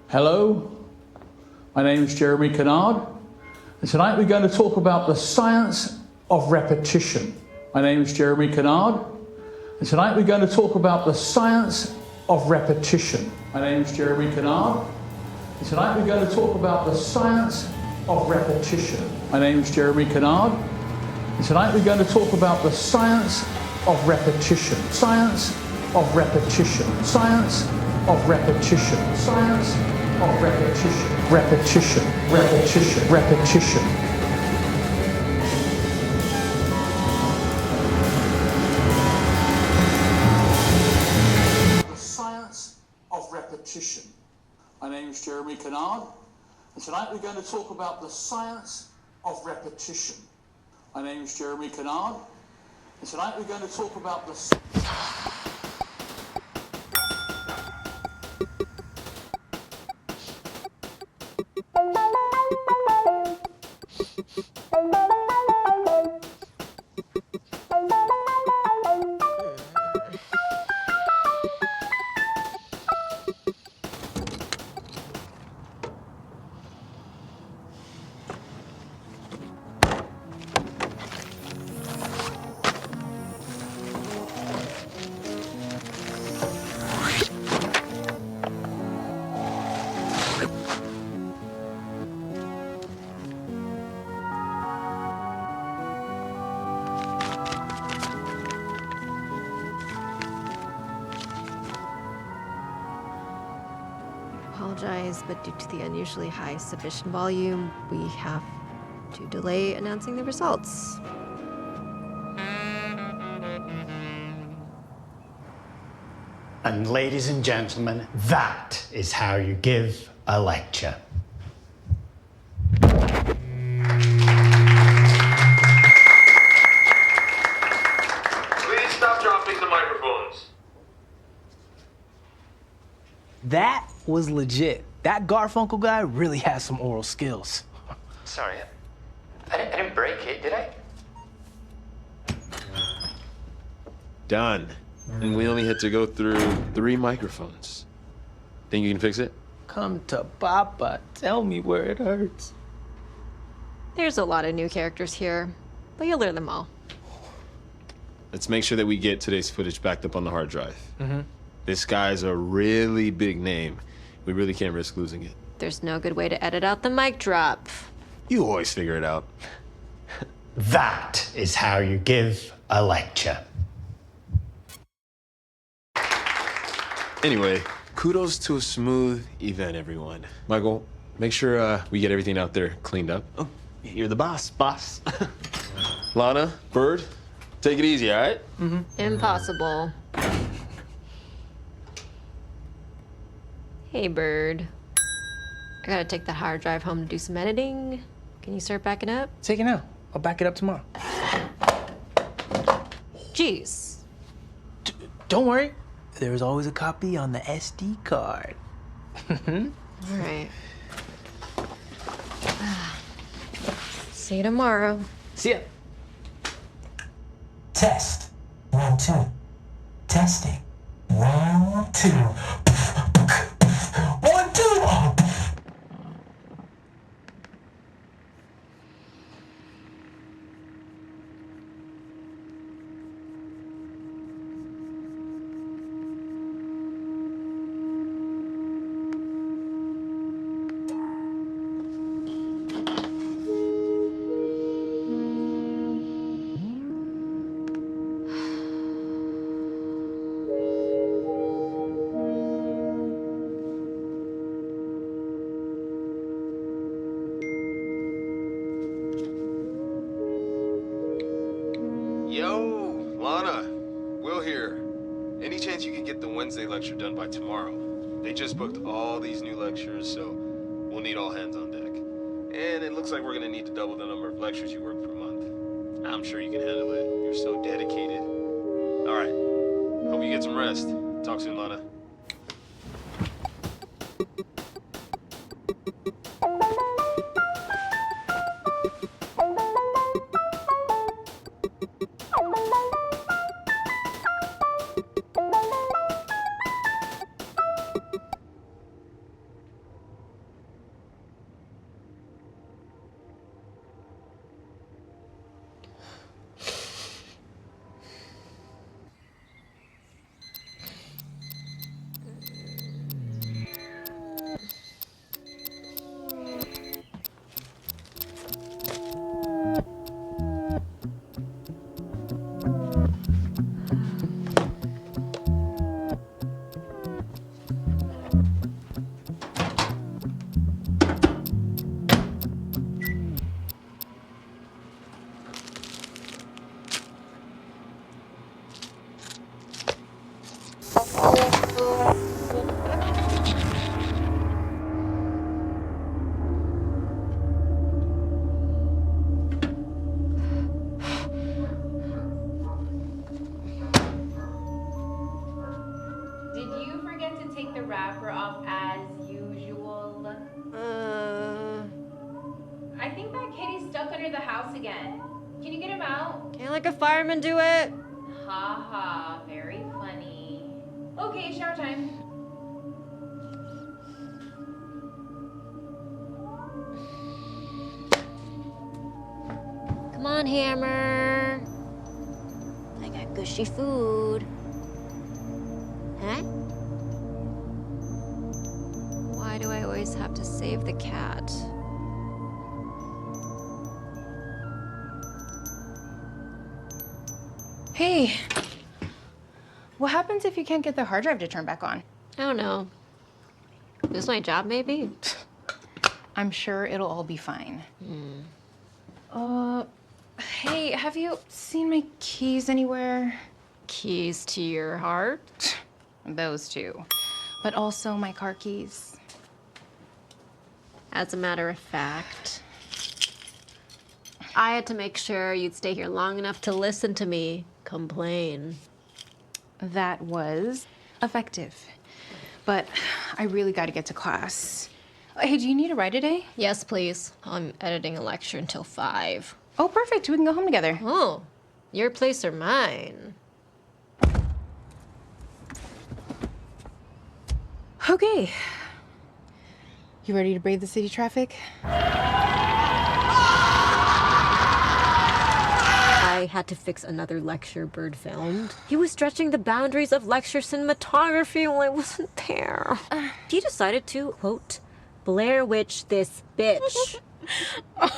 Hello, my name is Jeremy Kennard, and tonight we're going to talk about the science of repetition. My name is Jeremy Kennard, and tonight we're going to talk about the science of repetition. My name is Jeremy Kennard, and tonight we're going to talk about the science of repetition. My name is Jeremy Kennard, and tonight we're going to talk about the science of repetition. Science of repetition. Science of repetition. Science of repetition. Repetition. Repetition. Repetition. The science of repetition. My name is Jeremy Kennard, and tonight we're going to talk about the science of repetition. My name is Jeremy Kennard, and tonight we're going to talk about the... Apologize, but due to the unusually high submission volume, we have to delay announcing the results. And ladies and gentlemen, that is how you give a lecture. Please stop dropping the microphones. That was legit. That Garfunkel guy really has some oral skills. Sorry, I didn't break it, did I? Done. And we only had to go through 3 microphones. Think you can fix it? Come to Papa, tell me where it hurts. There's a lot of new characters here, but you'll learn them all. Let's make sure that we get today's footage backed up on the hard drive. This guy's a really big name. We really can't risk losing it. There's no good way to edit out the mic drop. You always figure it out. That is how you give a lecture. Anyway, kudos to a smooth event, everyone. Michael, make sure we get everything out there cleaned up. Oh, you're the boss. Lana, Bird, take it easy, all right? Impossible. Hey, Bird. I gotta take that hard drive home to do some editing. Can you start backing up? Take it now. I'll back it up tomorrow. Jeez. Don't worry. There's always a copy on the SD card. All right. See you tomorrow. See ya. Test. 1, 2. Testing. 1, 2. 1, 2. Yo, Lana, Will here. Any chance you can get the Wednesday lecture done by tomorrow? They just booked all these new lectures, so we'll need all hands on deck. And it looks like we're gonna need to double the number of lectures you work per month. I'm sure you can handle it. You're so dedicated. All right. Hope you get some rest. Talk soon, Lana. the house again. Can you get him out? Can't like a fireman do it? Ha ha, very funny. Okay, shower time. Come on, Hammer. I got gushy food. Huh? Why do I always have to save the cat? Hey, what happens if you can't get the hard drive to turn back on? I don't know. Lose my job, maybe? I'm sure it'll all be fine. Hey, have you seen my keys anywhere? Keys to your heart? Those two. But also my car keys. As a matter of fact, I had to make sure you'd stay here long enough to listen to me complain. That was effective. But I really gotta get to class. Hey, do you need a ride today? Yes, please. I'm editing a lecture until 5. Oh, perfect. We can go home together. Oh, your place or mine? Okay. You ready to brave the city traffic? I had to fix another lecture Bird filmed. He was stretching the boundaries of lecture cinematography while I wasn't there. He decided to, quote, Blair Witch this bitch.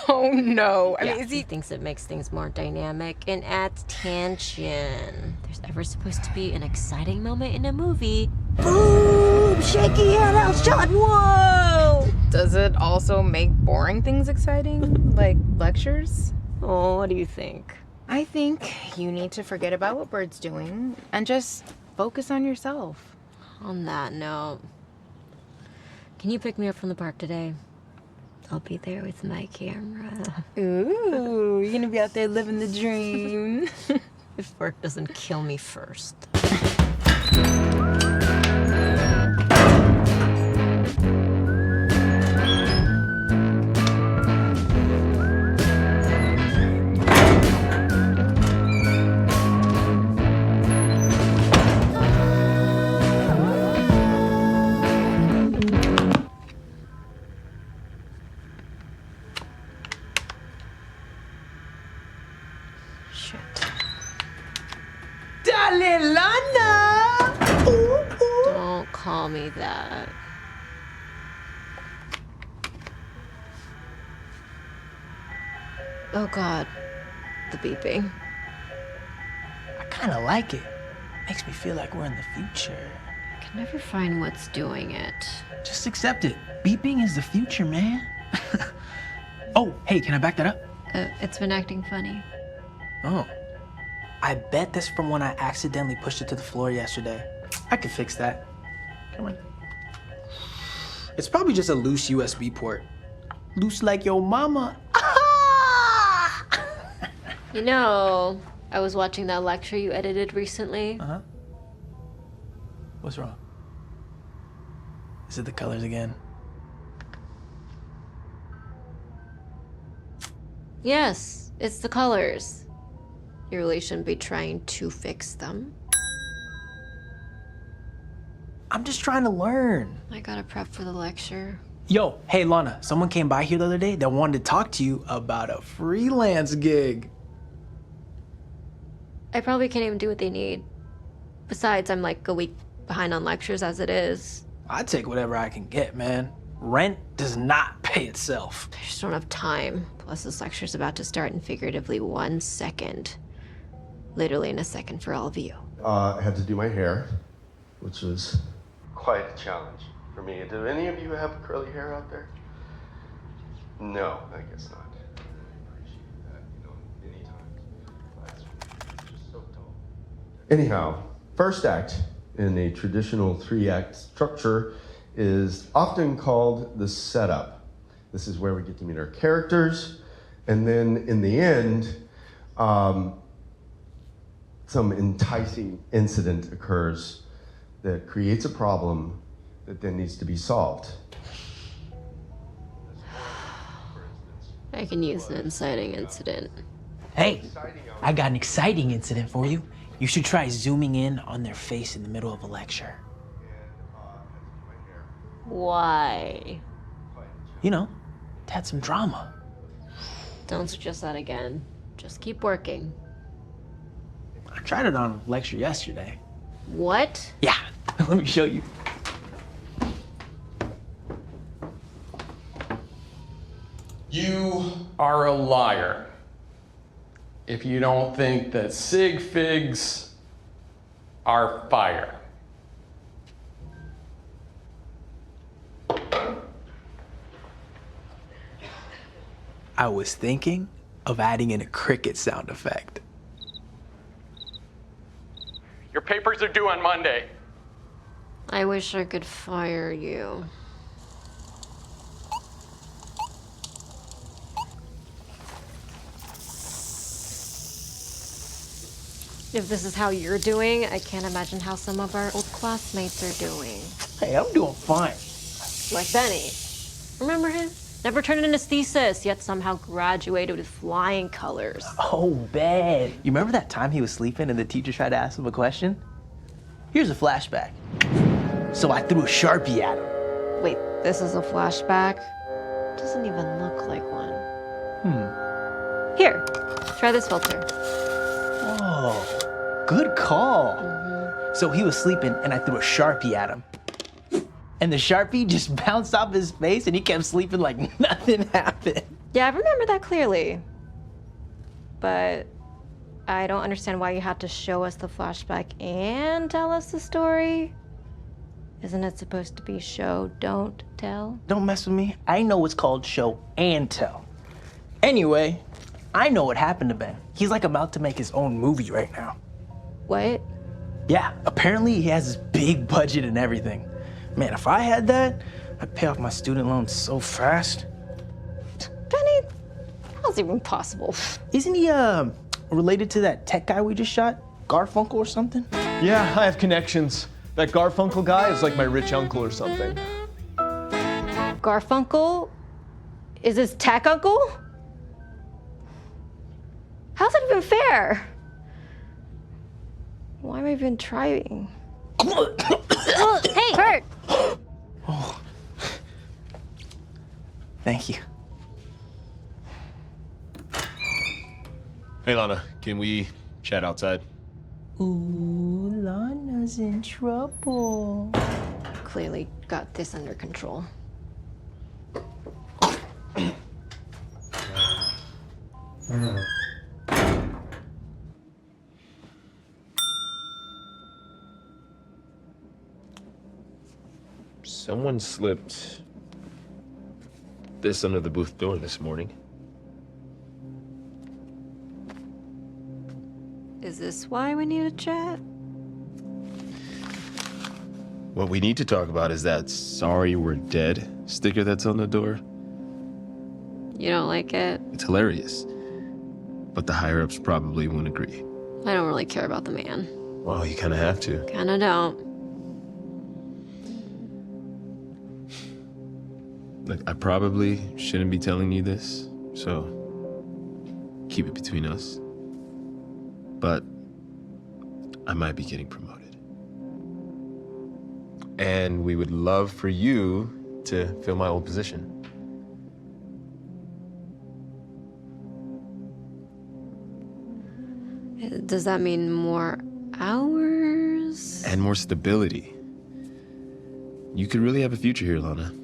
Oh no. I Yeah, mean, is he he... thinks it makes things more dynamic and adds tension. There's ever supposed to be an exciting moment in a movie. Boom! Shaky handheld shot, whoa! Does it also make boring things exciting? Like lectures? Oh, what do you think? I think you need to forget about what Bird's doing and just focus on yourself. On that note, can you pick me up from the park today? I'll be there with my camera. Ooh, you're gonna be out there living the dream. If work doesn't kill me first. Shit. Dale, Lana! Don't call me that. Oh God, the beeping. I kind of like it. Makes me feel like we're in the future. I can never find what's doing it. Just accept it. Beeping is the future, man. Oh, hey, can I back that up? It's been acting funny. Oh. I bet that's from when I accidentally pushed it to the floor yesterday. I could fix that. Come on. It's probably just a loose USB port. Loose like your mama. You know, I was watching that lecture you edited recently. Uh-huh. What's wrong? Is it the colors again? Yes, it's the colors. You really shouldn't be trying to fix them. I'm just trying to learn. I gotta prep for the lecture. Yo, hey Lana, someone came by here the other day that wanted to talk to you about a freelance gig. I probably can't even do what they need. Besides, I'm like a week behind on lectures as it is. I take whatever I can get, man. Rent does not pay itself. I just don't have time. Plus, this lecture's about to start in figuratively 1 second. Literally in a second for all of you. I had to do my hair, which was quite a challenge for me. Do any of you have curly hair out there? No, I guess not. I appreciate that, anytime. That's just so dull. Anyhow, first act in a traditional 3-act structure is often called the setup. This is where we get to meet our characters, and then in the end, some enticing incident occurs that creates a problem that then needs to be solved. I I can use an inciting incident. Hey, I got an exciting incident for you. You should try zooming in on their face in the middle of a lecture. Why? You know, to add some drama. Don't suggest that again. Just keep working. I tried it on a lecture yesterday. What? Yeah, let me show you. You are a liar if you don't think that sig figs are fire. I was thinking of adding in a cricket sound effect. Your papers are due on Monday. I wish I could fire you. If this is how you're doing, I can't imagine how some of our old classmates are doing. Hey, I'm doing fine. Like Benny. Remember him? Never turned in his thesis, yet somehow graduated with flying colors. Oh, bad. You remember that time he was sleeping and the teacher tried to ask him a question? Here's a flashback. So I threw a Sharpie at him. Wait, this is a flashback? Doesn't even look like one. Here, try this filter. Oh, good call. So he was sleeping and I threw a Sharpie at him. And the Sharpie just bounced off his face and he kept sleeping like nothing happened. Yeah, I remember that clearly. But I don't understand why you had to show us the flashback and tell us the story. Isn't it supposed to be show, don't tell? Don't mess with me. I know it's called show and tell. Anyway, I know what happened to Ben. He's like about to make his own movie right now. What? Yeah, apparently he has this big budget and everything. Man, if I had that, I'd pay off my student loans so fast. Benny, how's it even possible? Isn't he related to that tech guy we just shot? Garfunkel or something? Yeah, I have connections. That Garfunkel guy is like my rich uncle or something. Garfunkel? Is his tech uncle? How's that even fair? Why am I even trying? Hey, Bert! Oh. Thank you. Hey, Lana, can we chat outside? Ooh, Lana's in trouble. Clearly got this under control. Someone slipped this under the booth door this morning. Is this why we need a chat? What we need to talk about is that "Sorry We're Dead" sticker that's on the door. You don't like it? It's hilarious. But the higher-ups probably won't agree. I don't really care about the man. Well, you kind of have to. Kinda don't. Look, I probably shouldn't be telling you this, so keep it between us. But I might be getting promoted. And we would love for you to fill my old position. Does that mean more hours? And more stability. You could really have a future here, Lana.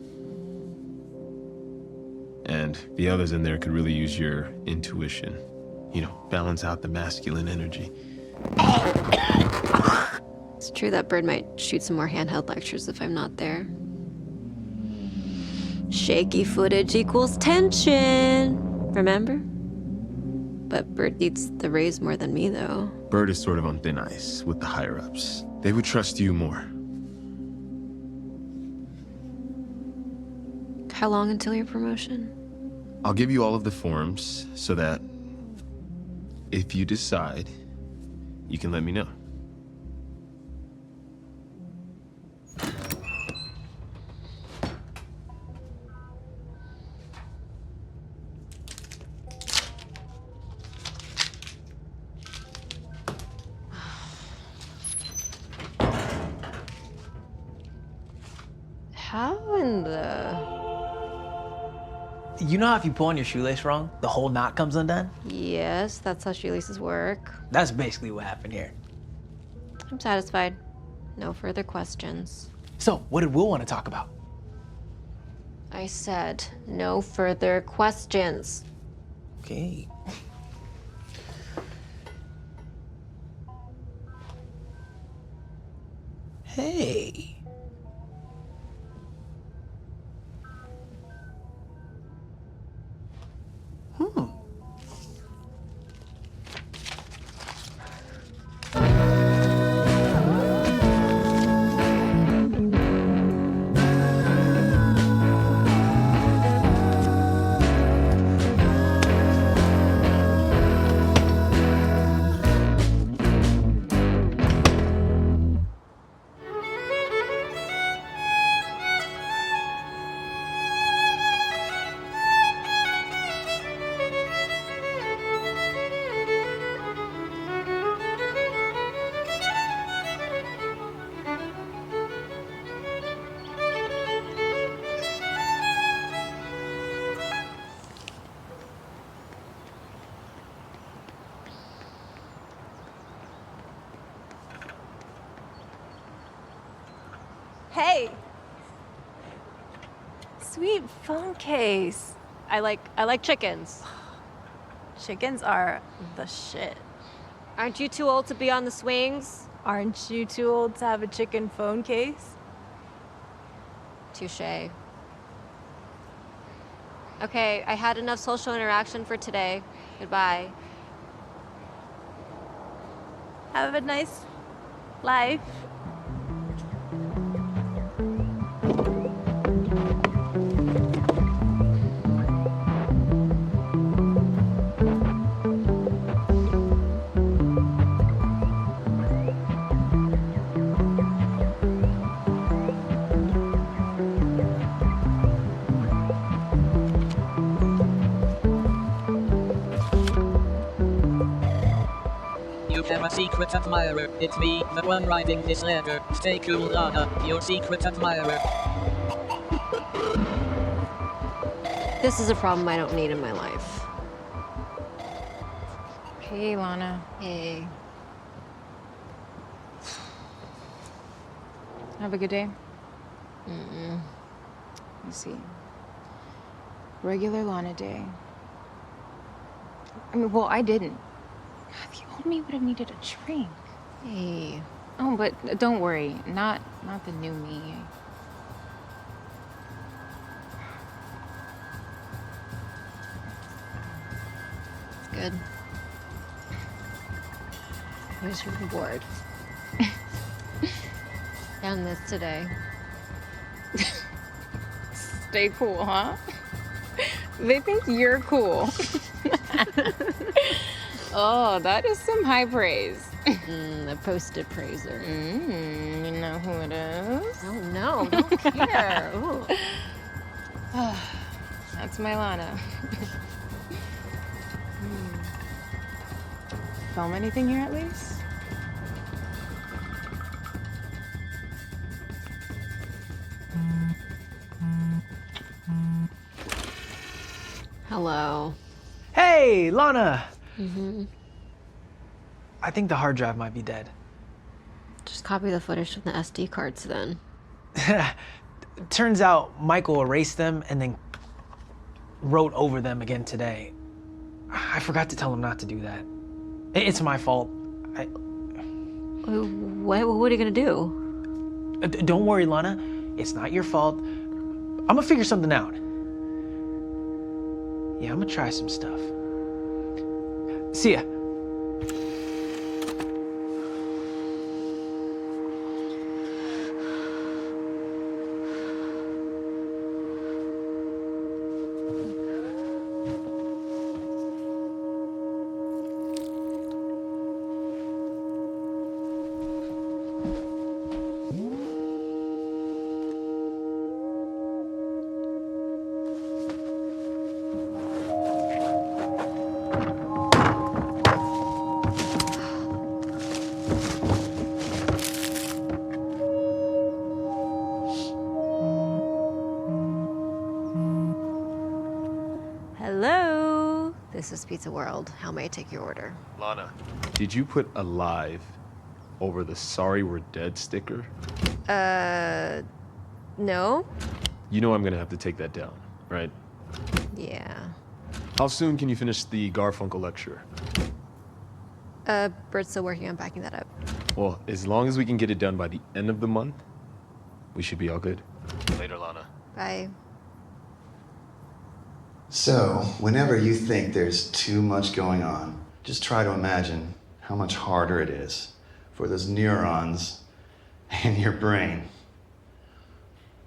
And the others in there could really use your intuition. You know, balance out the masculine energy. It's true that Bird might shoot some more handheld lectures if I'm not there. Shaky footage equals tension, remember? But Bird needs the raise more than me, though. Bird is sort of on thin ice with the higher-ups. They would trust you more. How long until your promotion? I'll give you all of the forms so that if you decide, you can let me know. You know how if you pull on your shoelace wrong, the whole knot comes undone? Yes, that's how shoelaces work. That's basically what happened here. I'm satisfied. No further questions. So, what did Will want to talk about? I said no further questions. Okay. Hey. Hey! Sweet phone case. I like chickens. Chickens are the shit. Aren't you too old to be on the swings? Aren't you too old to have a chicken phone case? Touché. Okay, I had enough social interaction for today. Goodbye. Have a nice life. You have a secret admirer. It's me, the one writing this letter. Stay cool, Lana. Your secret admirer. This is a problem I don't need in my life. Hey, Lana. Hey. Have a good day. Mm-mm. Let's see. Regular Lana day. I mean, well, I didn't. If you owed me, would have needed a drink. Hey. Oh, but don't worry. Not the new me. Good. Here's your reward. Found this today. Stay cool, huh? They think you're cool. Oh, that is some high praise. A posted praiser. You know who it is? Oh no, don't care. Ooh. That's my Lana. Film anything here at least? Hello. Hey, Lana! Mm-hmm. I think the hard drive might be dead. Just copy the footage from the SD cards then. Turns out Michael erased them and then wrote over them again today. I forgot to tell him not to do that. It's my fault. What are you gonna do? Don't worry, Lana. It's not your fault. I'm gonna figure something out. Yeah, I'm gonna try some stuff. See ya. This is Pizza World. How may I take your order? Lana, did you put alive over the sorry we're dead sticker? No? You know I'm gonna have to take that down, right? Yeah. How soon can you finish the Garfunkel lecture? Bert's still working on backing that up. Well, as long as we can get it done by the end of the month, we should be all good. Later, Lana. Bye. So, whenever you think there's too much going on, just try to imagine how much harder it is for those neurons in your brain.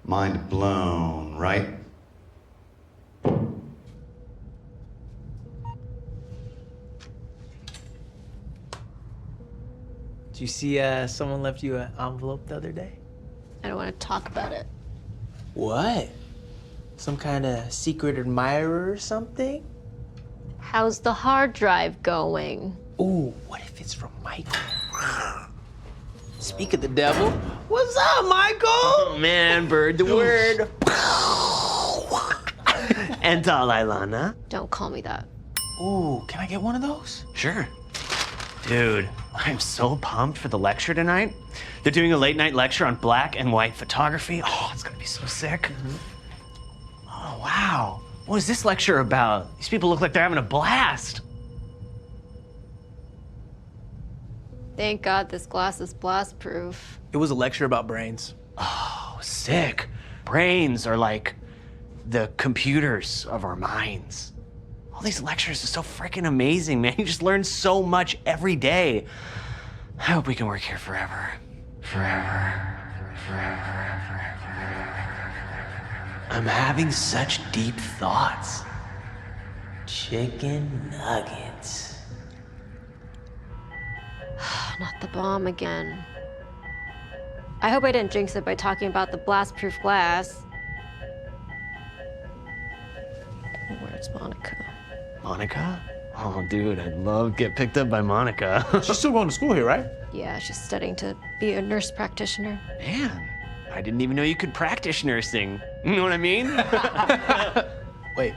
Mind blown, right? Did you see someone left you an envelope the other day? I don't want to talk about it. What? Some kind of secret admirer or something? How's the hard drive going? Ooh, what if it's from Michael? Speak of the devil. What's up, Michael? Man, bird the word. And Dalai Lana. Don't call me that. Ooh, can I get one of those? Sure. Dude, I'm so pumped for the lecture tonight. They're doing a late night lecture on black and white photography. Oh, it's gonna be so sick. Oh, wow. What is this lecture about? These people look like they're having a blast. Thank God this glass is blast-proof. It was a lecture about brains. Oh, sick. Brains are like the computers of our minds. All these lectures are so freaking amazing, man. You just learn so much every day. I hope we can work here forever. Forever. I'm having such deep thoughts. Chicken nuggets. Not the bomb again. I hope I didn't jinx it by talking about the blast-proof glass. Where's Monica? Monica? Oh, dude, I'd love to get picked up by Monica. She's still going to school here, right? Yeah, she's studying to be a nurse practitioner. Man, I didn't even know you could practice nursing. You know what I mean? Wait.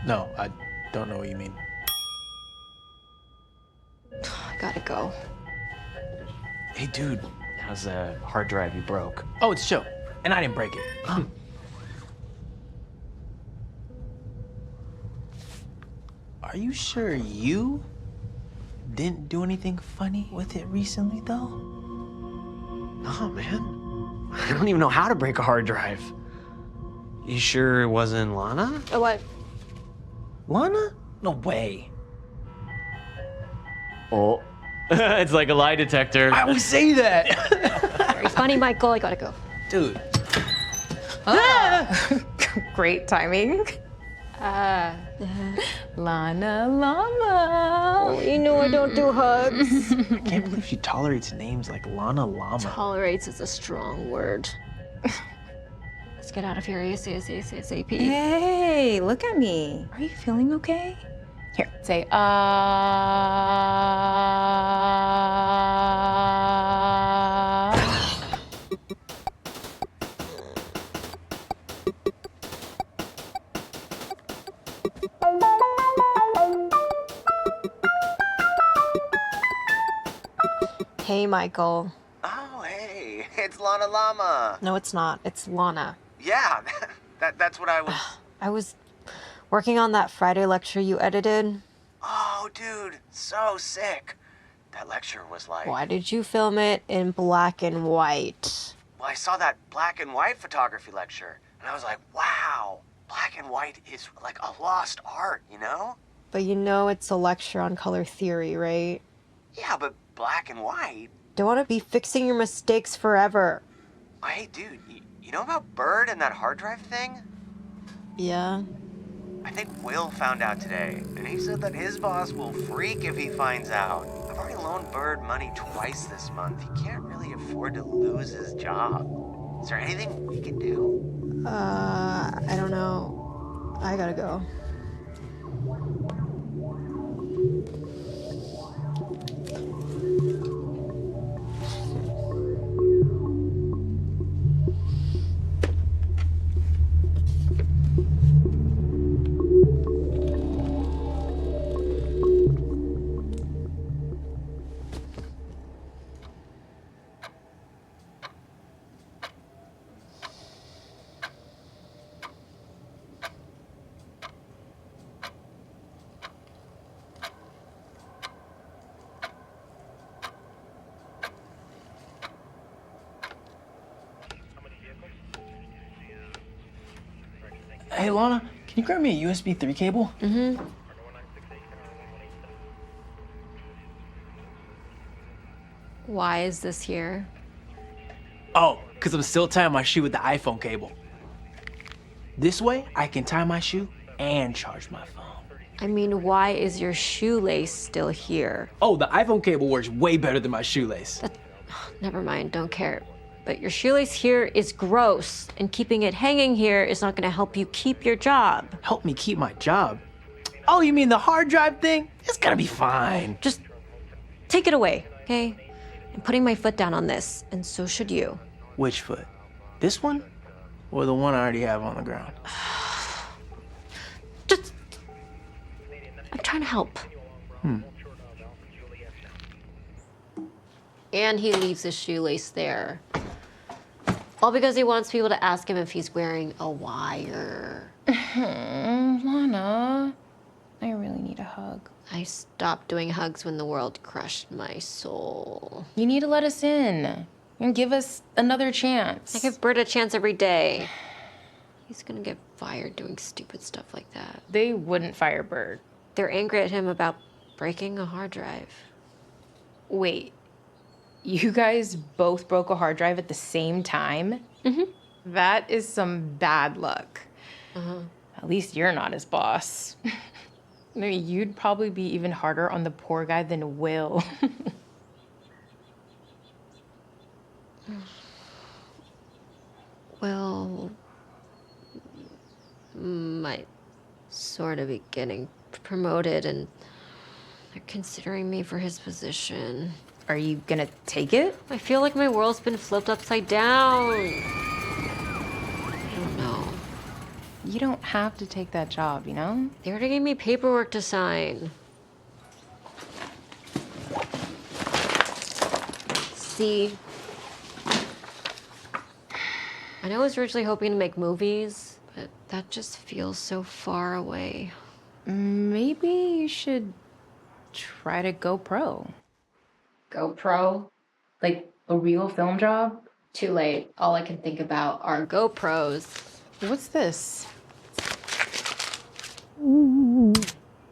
No, I don't know what you mean. I gotta go. Hey, dude, how's the hard drive you broke? Oh, it's chill. And I didn't break it. Are you sure you didn't do anything funny with it recently, though? No, man. I don't even know how to break a hard drive. You sure it wasn't Lana? What? Lana? No way. Oh. It's like a lie detector. I always say that. Very funny, Michael. I gotta go. Dude. Great timing. Lana Llama. Oh, you know I don't do hugs. I can't believe she tolerates names like Lana Llama. Tolerates is a strong word. Let's get out of here ASAP. Hey, look at me. Are you feeling okay? Here, say, Hey, Michael. Oh, hey, it's Lana Llama. No, it's not. It's Lana. Yeah, that's what I was. I was working on that Friday lecture you edited. Oh, dude, so sick. That lecture was like. Why did you film it in black and white? Well, I saw that black and white photography lecture, and I was like, wow, black and white is like a lost art, you know? But you know it's a lecture on color theory, right? Yeah, but black and white. Don't want to be fixing your mistakes forever. Hey, dude, you know about Bird and that hard drive thing? Yeah. I think Will found out today, and he said that his boss will freak if he finds out. I've already loaned Bird money twice this month. He can't really afford to lose his job. Is there anything we can do? I don't know. I gotta go. Hey, Lana, can you grab me a USB 3 cable? Mm-hmm. Why is this here? Oh, because I'm still tying my shoe with the iPhone cable. This way, I can tie my shoe and charge my phone. I mean, why is your shoelace still here? Oh, the iPhone cable works way better than my shoelace. Never mind, don't care. But your shoelace here is gross, and keeping it hanging here is not gonna help you keep your job. Help me keep my job? Oh, you mean the hard drive thing? It's gonna be fine. Just take it away, okay? I'm putting my foot down on this, and so should you. Which foot? This one? Or the one I already have on the ground? I'm trying to help. And he leaves his shoelace there. All because he wants people to ask him if he's wearing a wire. Lana, I really need a hug. I stopped doing hugs when the world crushed my soul. You need to let us in and give us another chance. I give Bert a chance every day. He's gonna get fired doing stupid stuff like that. They wouldn't fire Bert. They're angry at him about breaking a hard drive. Wait, you guys both broke a hard drive at the same time? Mm-hmm. That is some bad luck. Uh-huh. At least you're not his boss. I mean, you'd probably be even harder on the poor guy than Will. Will might sort of be getting promoted, and they're considering me for his position. Are you gonna take it? I feel like my world's been flipped upside down. I don't know. You don't have to take that job, you know? They already gave me paperwork to sign. See, I know I was originally hoping to make movies, but that just feels so far away. Maybe you should try to go pro. Go pro? Like a real film job? Too late. All I can think about are GoPros. What's this?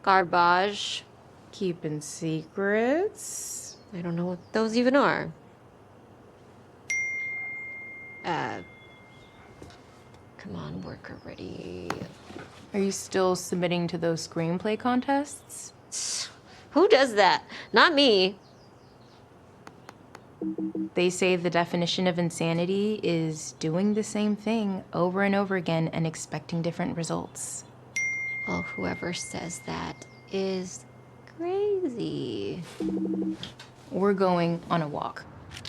Garbage. Keeping secrets? I don't know what those even are. Come on, work already. Are you still submitting to those screenplay contests? Who does that? Not me. They say the definition of insanity is doing the same thing over and over again and expecting different results. Well, whoever says that is crazy. We're going on a walk.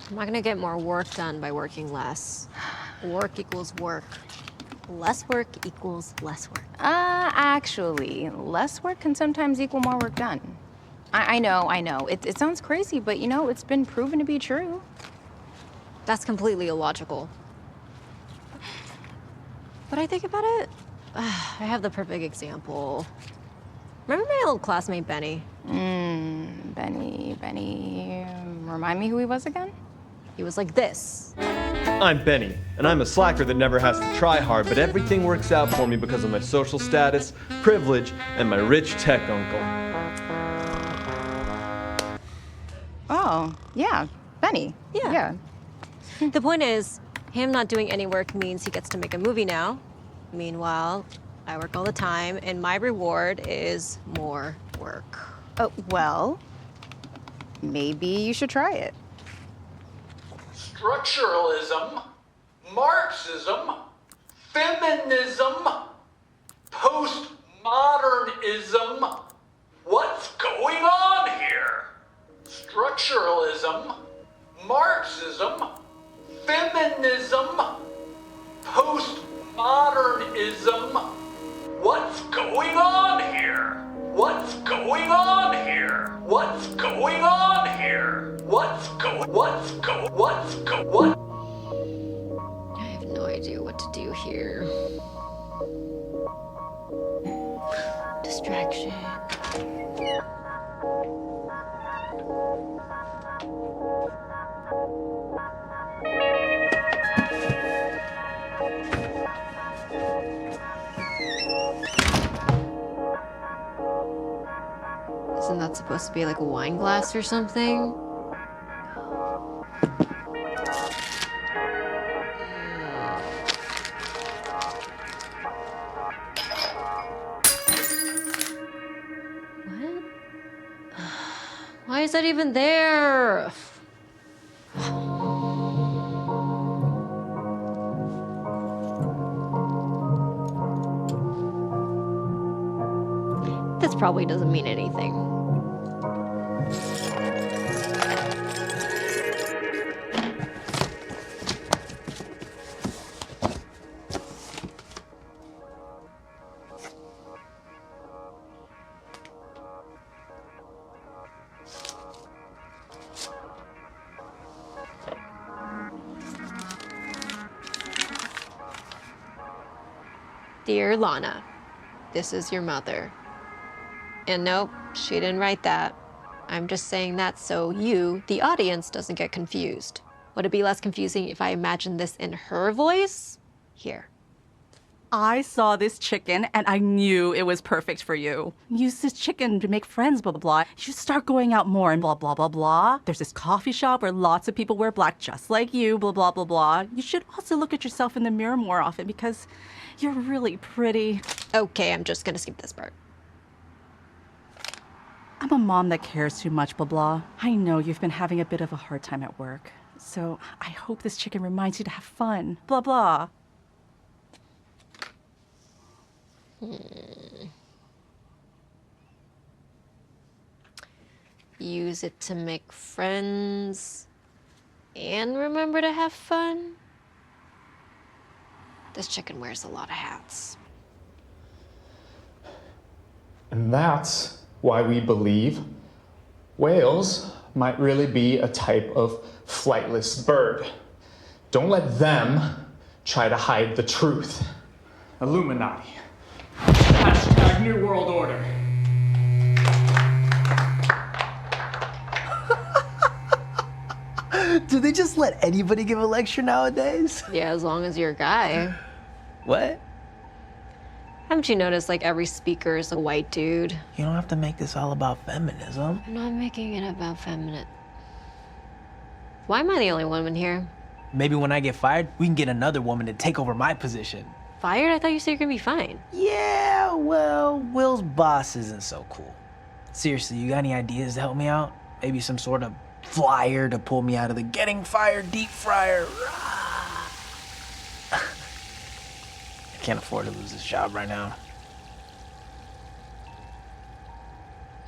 I'm not gonna get more work done by working less. Work equals work. Less work equals less work. Actually, less work can sometimes equal more work done. I know. It sounds crazy, but you know, it's been proven to be true. That's completely illogical. But I think about it, I have the perfect example. Remember my old classmate, Benny? Benny. Remind me who he was again? He was like this. I'm Benny, and I'm a slacker that never has to try hard, but everything works out for me because of my social status, privilege, and my rich tech uncle. Oh, yeah, Benny. Yeah. The point is, him not doing any work means he gets to make a movie now. Meanwhile, I work all the time, and my reward is more work. Oh, well, maybe you should try it. Structuralism, Marxism, feminism, postmodernism. What's going on here? Structuralism, Marxism, feminism, postmodernism. What's going on here? What's going on here? What's going on here? What? I have no idea what to do here. Distraction. Isn't that supposed to be like a wine glass or something? What? Why is that even there? This probably doesn't mean anything. Dear Lana, this is your mother. And nope, she didn't write that. I'm just saying that so you, the audience, doesn't get confused. Would it be less confusing if I imagined this in her voice? Here. I saw this chicken and I knew it was perfect for you. Use this chicken to make friends, blah, blah, blah. You should start going out more and blah, blah, blah, blah. There's this coffee shop where lots of people wear black just like you, blah, blah, blah, blah. You should also look at yourself in the mirror more often because you're really pretty. Okay, I'm just gonna skip this part. I'm a mom that cares too much, blah, blah. I know you've been having a bit of a hard time at work. So I hope this chicken reminds you to have fun, blah, blah. Use it to make friends and remember to have fun. This chicken wears a lot of hats. And that's why we believe whales might really be a type of flightless bird. Don't let them try to hide the truth. Illuminati. Hashtag New World Order. Do they just let anybody give a lecture nowadays? Yeah, as long as you're a guy. What? Haven't you noticed like every speaker is a white dude? You don't have to make this all about feminism. I'm not making it about feminine. Why am I the only woman here? Maybe when I get fired, we can get another woman to take over my position. Fired? I thought you said you're gonna be fine. Yeah, well, Will's boss isn't so cool. Seriously, you got any ideas to help me out? Maybe some sort of flyer to pull me out of the getting fired deep fryer. I can't afford to lose this job right now.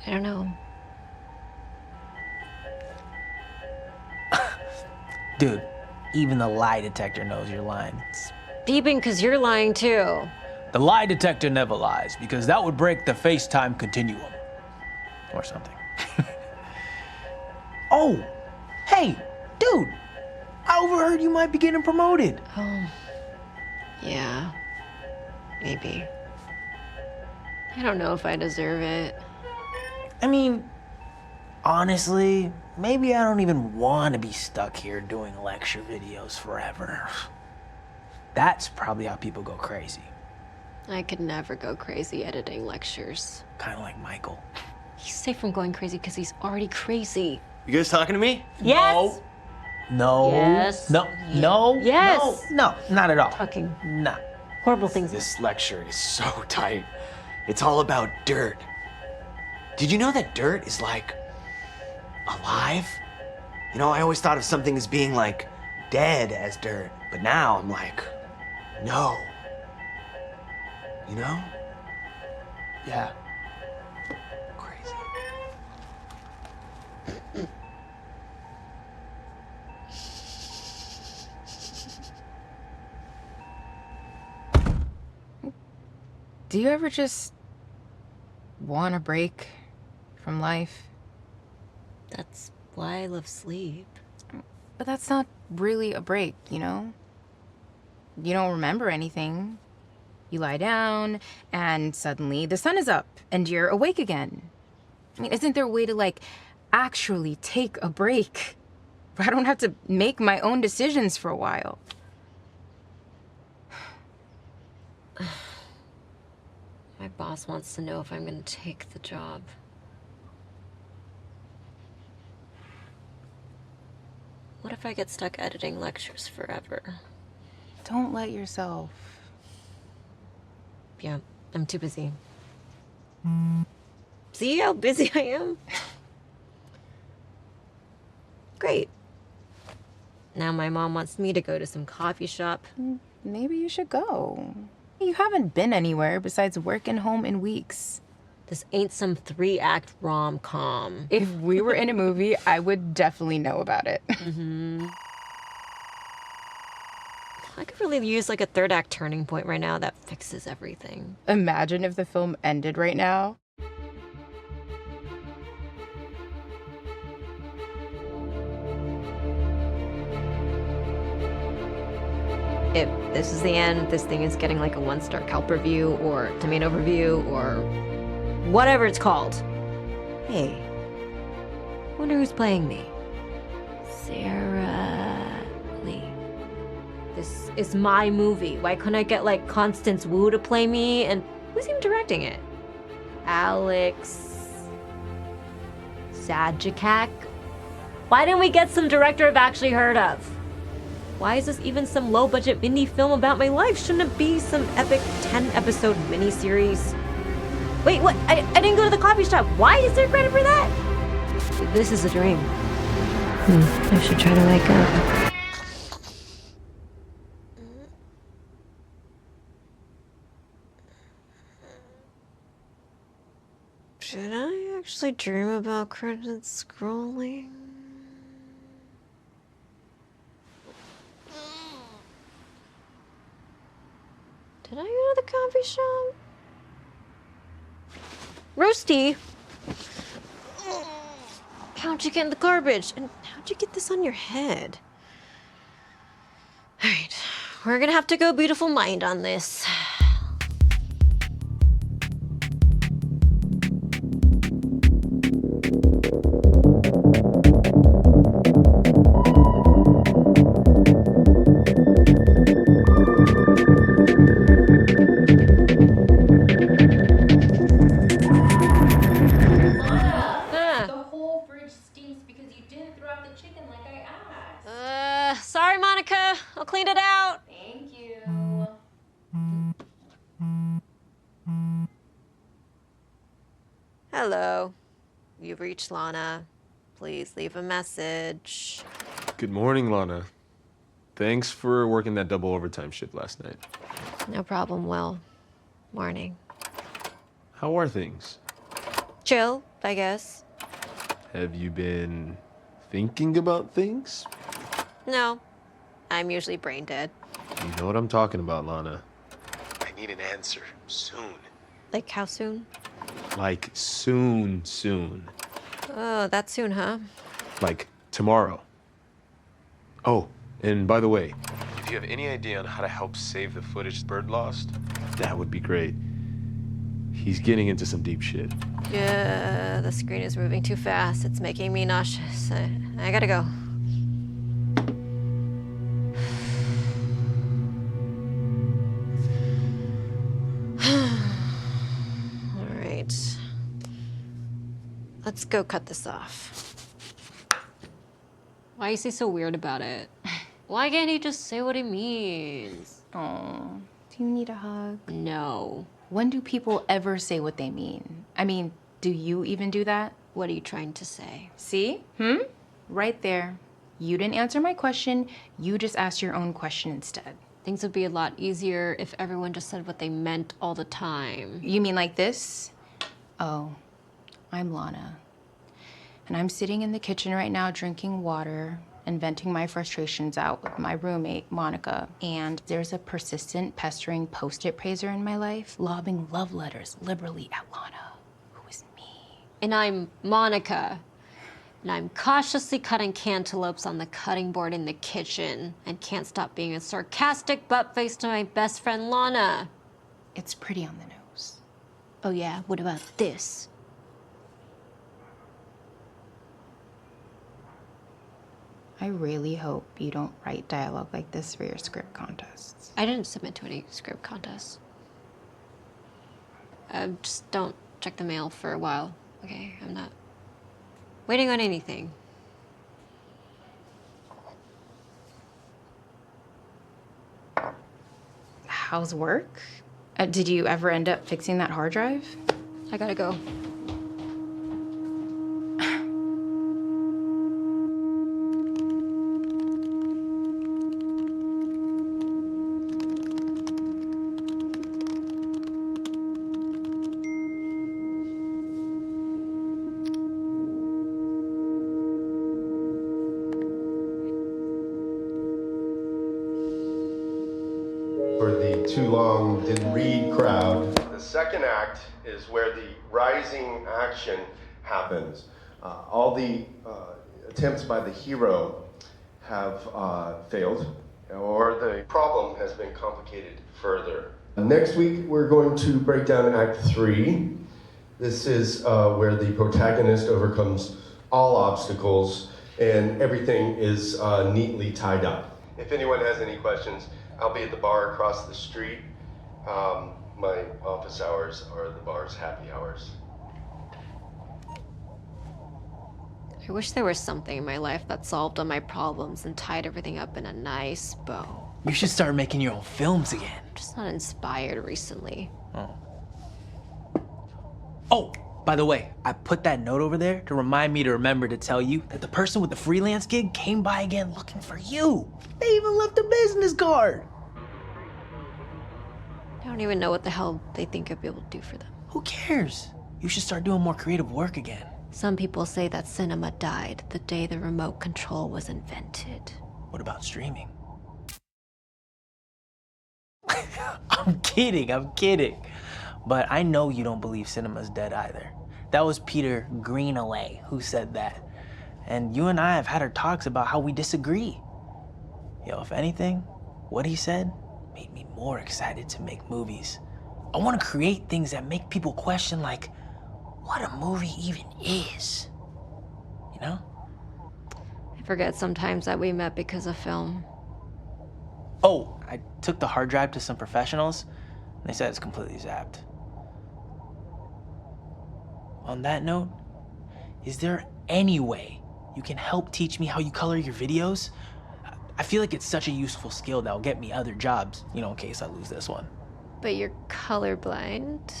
I don't know. Dude, even the lie detector knows you're lying. Beeping because you're lying too. The lie detector never lies because that would break the FaceTime continuum. Or something. Oh, hey, dude, I overheard you might be getting promoted. Oh, yeah, maybe. I don't know if I deserve it. I mean, honestly, maybe I don't even want to be stuck here doing lecture videos forever. That's probably how people go crazy. I could never go crazy editing lectures. Kind of like Michael. He's safe from going crazy because he's already crazy. You guys talking to me? Yes. No. Yes. No. No. Yes. No. No. Not at all. Talking. No. Horrible things. This lecture is so tight. It's all about dirt. Did you know that dirt is like alive? You know, I always thought of something as being like dead as dirt, but now I'm like, no. You know? Yeah. Crazy. Do you ever just want a break from life? That's why I love sleep. But that's not really a break, you know? You don't remember anything. You lie down, and suddenly the sun is up, and you're awake again. I mean, isn't there a way to, like, actually take a break? Where I don't have to make my own decisions for a while. My boss wants to know if I'm gonna take the job. What if I get stuck editing lectures forever? Don't let yourself. Yeah, I'm too busy. See how busy I am? Great. Now my mom wants me to go to some coffee shop. Maybe you should go. You haven't been anywhere besides work and home in weeks. This ain't some 3-act rom-com. If we were in a movie, I would definitely know about it. I could really use like a 3rd-act turning point right now that fixes everything. Imagine if the film ended right now. If this is the end, this thing is getting like a 1-star Kelp review or tomato review or whatever it's called. Hey, wonder who's playing me? Sarah Lee. This is my movie. Why couldn't I get like Constance Wu to play me? And who's even directing it? Alex Zajicek? Why didn't we get some director I've actually heard of? Why is this even some low-budget indie film about my life? Shouldn't it be some epic 10-episode miniseries? Wait, what? I didn't go to the coffee shop. Why is there credit for that? This is a dream. I should try to wake up. Should I actually dream about credits scrolling? Did I go to the coffee shop? Roasty! How'd you get in the garbage? And how'd you get this on your head? Alright, we're gonna have to go beautiful mind on this. Sorry, Monica. I'll clean it out. Thank you. Hello. You've reached Lana. Please leave a message. Good morning, Lana. Thanks for working that double overtime shift last night. No problem, Will. Morning. How are things? Chill, I guess. Have you been thinking about things? No. I'm usually brain dead. You know what I'm talking about, Lana. I need an answer soon. Like how soon? Like soon. Oh, that soon, huh? Like tomorrow. Oh, and by the way, if you have any idea on how to help save the footage Bird lost, that would be great. He's getting into some deep shit. Yeah, the screen is moving too fast. It's making me nauseous. I gotta go. All right. Let's go cut this off. Why is he so weird about it? Why can't he just say what he means? Oh, do you need a hug? No. When do people ever say what they mean? I mean, do you even do that? What are you trying to say? See? Right there. You didn't answer my question. You just asked your own question instead. Things would be a lot easier if everyone just said what they meant all the time. You mean like this? Oh, I'm Lana. And I'm sitting in the kitchen right now drinking water and venting my frustrations out with my roommate, Monica. And there's a persistent, pestering Post-it praiser in my life, lobbing love letters liberally at Lana, who is me. And I'm Monica. And I'm cautiously cutting cantaloupes on the cutting board in the kitchen and can't stop being a sarcastic butt-face to my best friend, Lana. It's pretty on the nose. Oh yeah, what about this? I really hope you don't write dialogue like this for your script contests. I didn't submit to any script contests. Just don't check the mail for a while, okay? I'm not waiting on anything. how's work? Did you ever end up fixing that hard drive? I gotta go. For the too long didn't read crowd. The second act is where the rising action happens. All the attempts by the hero have failed, or the problem has been complicated further. Next week, we're going to break down Act 3. This is where the protagonist overcomes all obstacles and everything is neatly tied up. If anyone has any questions, I'll be at the bar across the street. My office hours are the bar's happy hours. I wish there was something in my life that solved all my problems and tied everything up in a nice bow. You should start making your own films again. I'm just not inspired recently. Oh, by the way, I put that note over there to remind me to remember to tell you that the person with the freelance gig came by again looking for you. They even left a business card. I don't even know what the hell they think I'd be able to do for them. Who cares? You should start doing more creative work again. Some people say that cinema died the day the remote control was invented. What about streaming? I'm kidding. But I know you don't believe cinema's dead either. That was Peter Greenaway who said that. And you and I have had our talks about how we disagree. Yo, if anything, what he said made me more excited to make movies. I want to create things that make people question, like, what a movie even is. You know? I forget sometimes that we met because of film. Oh, I took the hard drive to some professionals, and they said it's completely zapped. On that note, is there any way you can help teach me how you color your videos? I feel like it's such a useful skill that'll get me other jobs, you know, in case I lose this one. But you're colorblind.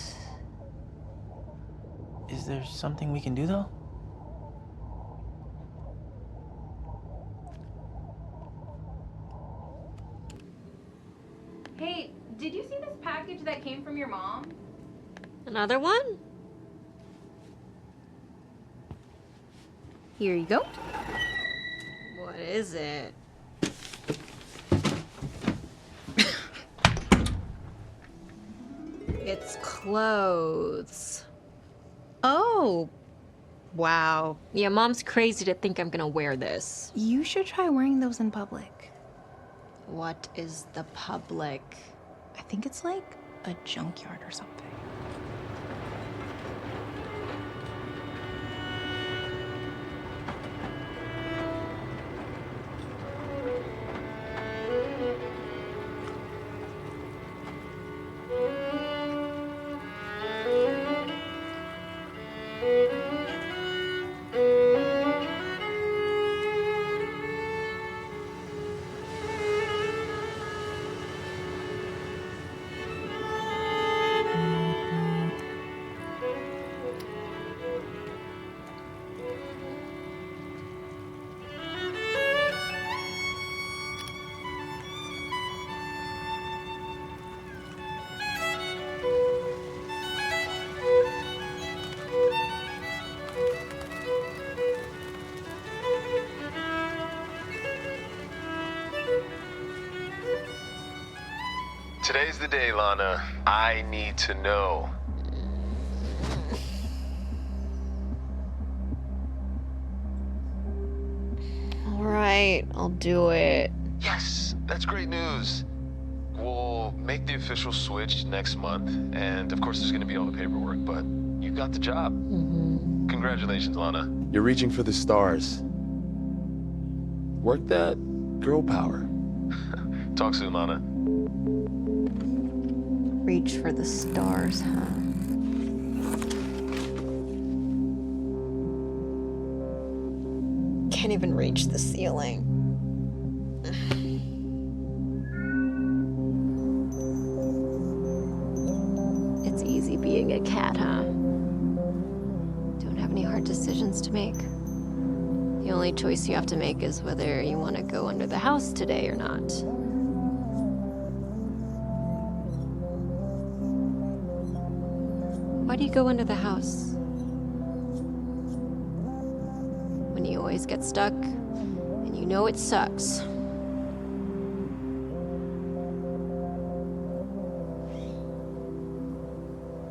Is there something we can do, though? Hey, did you see this package that came from your mom? Another one? Here you go. What is it? It's clothes. Oh, wow. Yeah, Mom's crazy to think I'm gonna wear this. You should try wearing those in public. What is the public? I think it's like a junkyard or something. Today's the day, Lana. I need to know. All right, I'll do it. Yes, that's great news. We'll make the official switch next month, and of course there's gonna be all the paperwork, but you got the job. Congratulations, Lana. You're reaching for the stars. Work that girl power. Talk soon, Lana. Reach for the stars, huh? Can't even reach the ceiling. hard decisions to make. The only choice you have to make is whether you want to go under the house today or not. Why do you go under the house? When you always get stuck, and you know it sucks.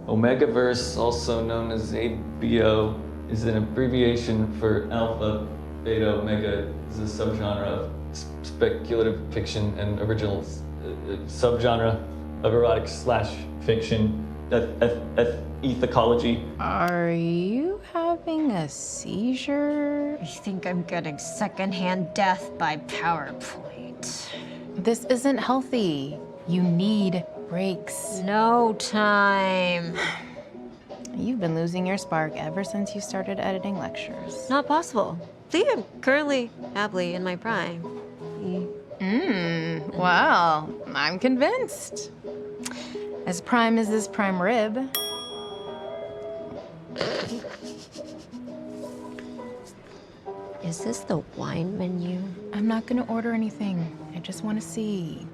Omegaverse, also known as ABO, is an abbreviation for Alpha, Beta, Omega. Is a subgenre of speculative fiction and original subgenre of erotic / fiction, ethicology. Are you having a seizure? I think I'm getting secondhand death by PowerPoint. This isn't healthy. You need breaks. No time. You've been losing your spark ever since you started editing lectures. Not possible. See, I'm currently happily in my prime. Well, I'm convinced. As prime as this prime rib. Is this the wine menu? I'm not gonna order anything. I just want to see.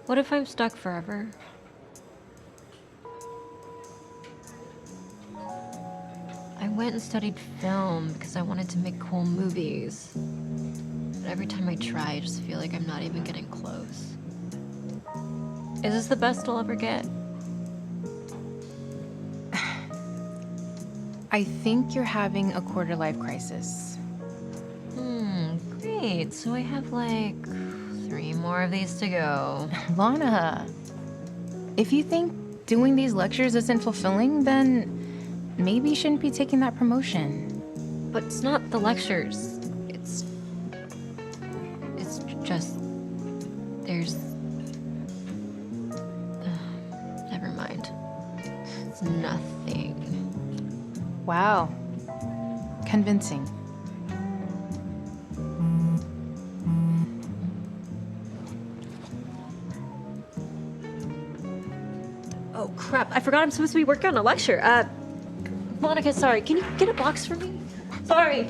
What if I'm stuck forever? I went and studied film because I wanted to make cool movies. But every time I try, I just feel like I'm not even getting close. Is this the best I'll ever get? I think you're having a quarter-life crisis. Great. So I have like 3 more of these to go. Lana, if you think doing these lectures isn't fulfilling, then maybe you shouldn't be taking that promotion. But it's not the lectures. It's just, there's, never mind. It's nothing. Wow. Convincing. Oh crap, I forgot I'm supposed to be working on a lecture. Monica, sorry, can you get a box for me? Sorry.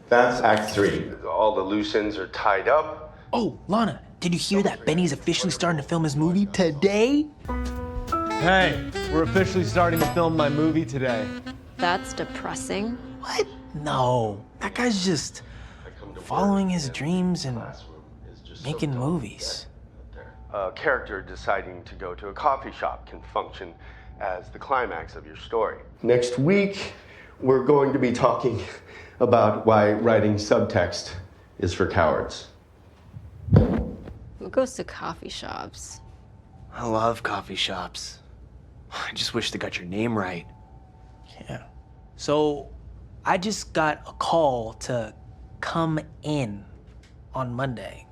That's Act 3. All the loose ends are tied up. Oh, Lana, did you hear that Benny's officially starting to film his movie today? Hey, we're officially starting to film my movie today. That's depressing. What? No, that guy's just following his dreams and making movies. A character deciding to go to a coffee shop can function as the climax of your story. Next week, we're going to be talking about why writing subtext is for cowards. Who goes to coffee shops? I love coffee shops. I just wish they got your name right. Yeah. So, I just got a call to come in on Monday.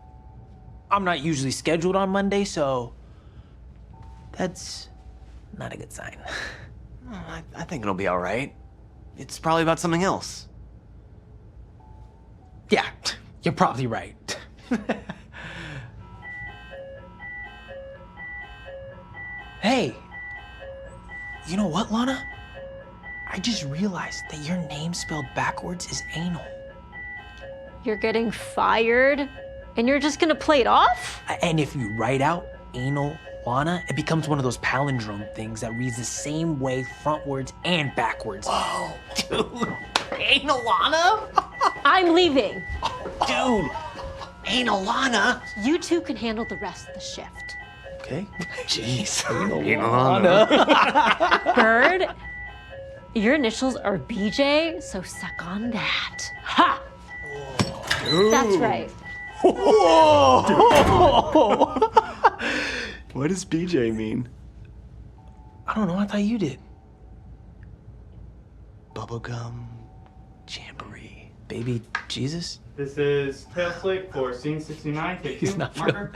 I'm not usually scheduled on Monday, so that's not a good sign. I think it'll be all right. It's probably about something else. Yeah, you're probably right. Hey, you know what, Lana? I just realized that your name spelled backwards is anal. You're getting fired? And you're just gonna play it off? And if you write out anal Lana, it becomes one of those palindrome things that reads the same way frontwards and backwards. Whoa, dude. Anal Lana? I'm leaving. Dude, anal Lana? You two can handle the rest of the shift. Okay. Jeez. Anal Lana. Bird, your initials are BJ, so suck on that. Ha! Dude. That's right. Whoa! What does BJ mean? I don't know, I thought you did. Bubblegum jamboree. Baby Jesus? This is tail slate for scene 69. Take He's two, not marker.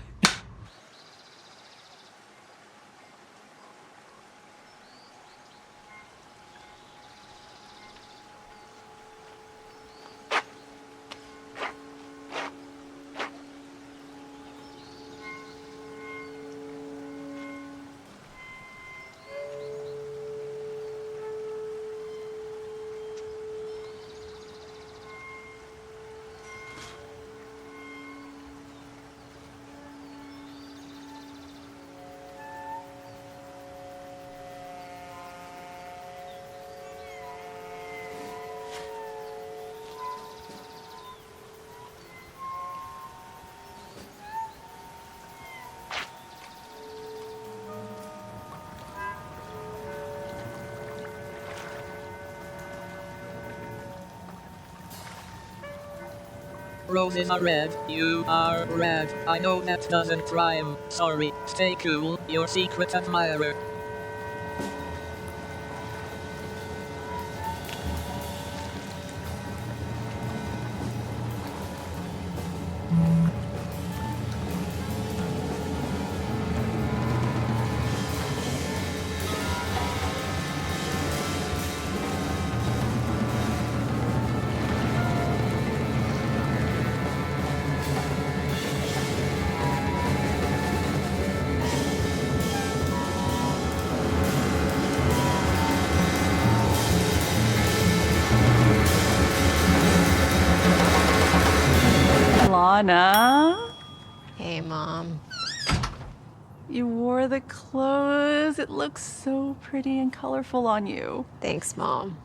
Roses are red, you are red. I know that doesn't rhyme. Sorry, stay cool, your secret admirer. Lana, Hey, Mom. you wore the clothes. It looks so pretty and colorful on you. Thanks, Mom.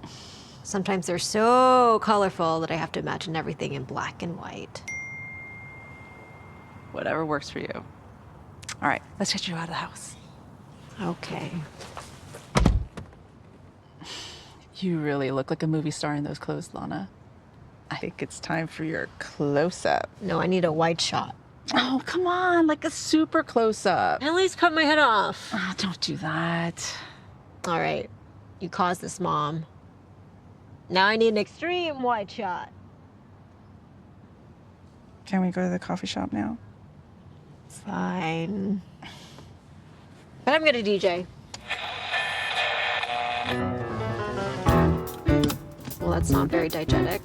Sometimes they're so colorful that I have to imagine everything in black and white. Whatever works for you. All right, let's get you out of the house. Okay. You really look like a movie star in those clothes, Lana. I think it's time for your close-up. No, I need a wide shot. Oh, come on, like a super close-up. At least cut my head off. Oh, don't do that. All right, you caused this, Mom. Now I need an extreme wide shot. Can we go to the coffee shop now? Fine. But I'm gonna DJ. Well, that's not very diegetic.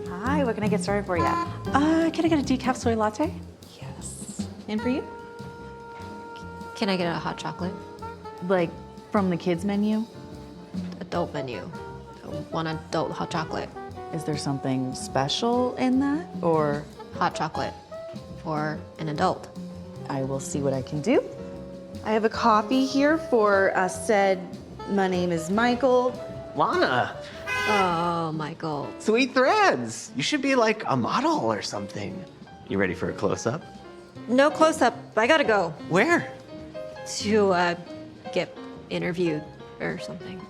Hi, what can I get started for you? Can I get a decaf soy latte? Yes. And for you? Can I get a hot chocolate? Like from the kids menu? Adult menu. One adult hot chocolate. Is there something special in that, or? Hot chocolate for an adult. I will see what I can do. I have a coffee here for said, my name is Michael. Lana, Oh, Michael. sweet threads. You should be like a model or something. You ready for a close-up? No close-up. I gotta go. Where? To, get interviewed or something.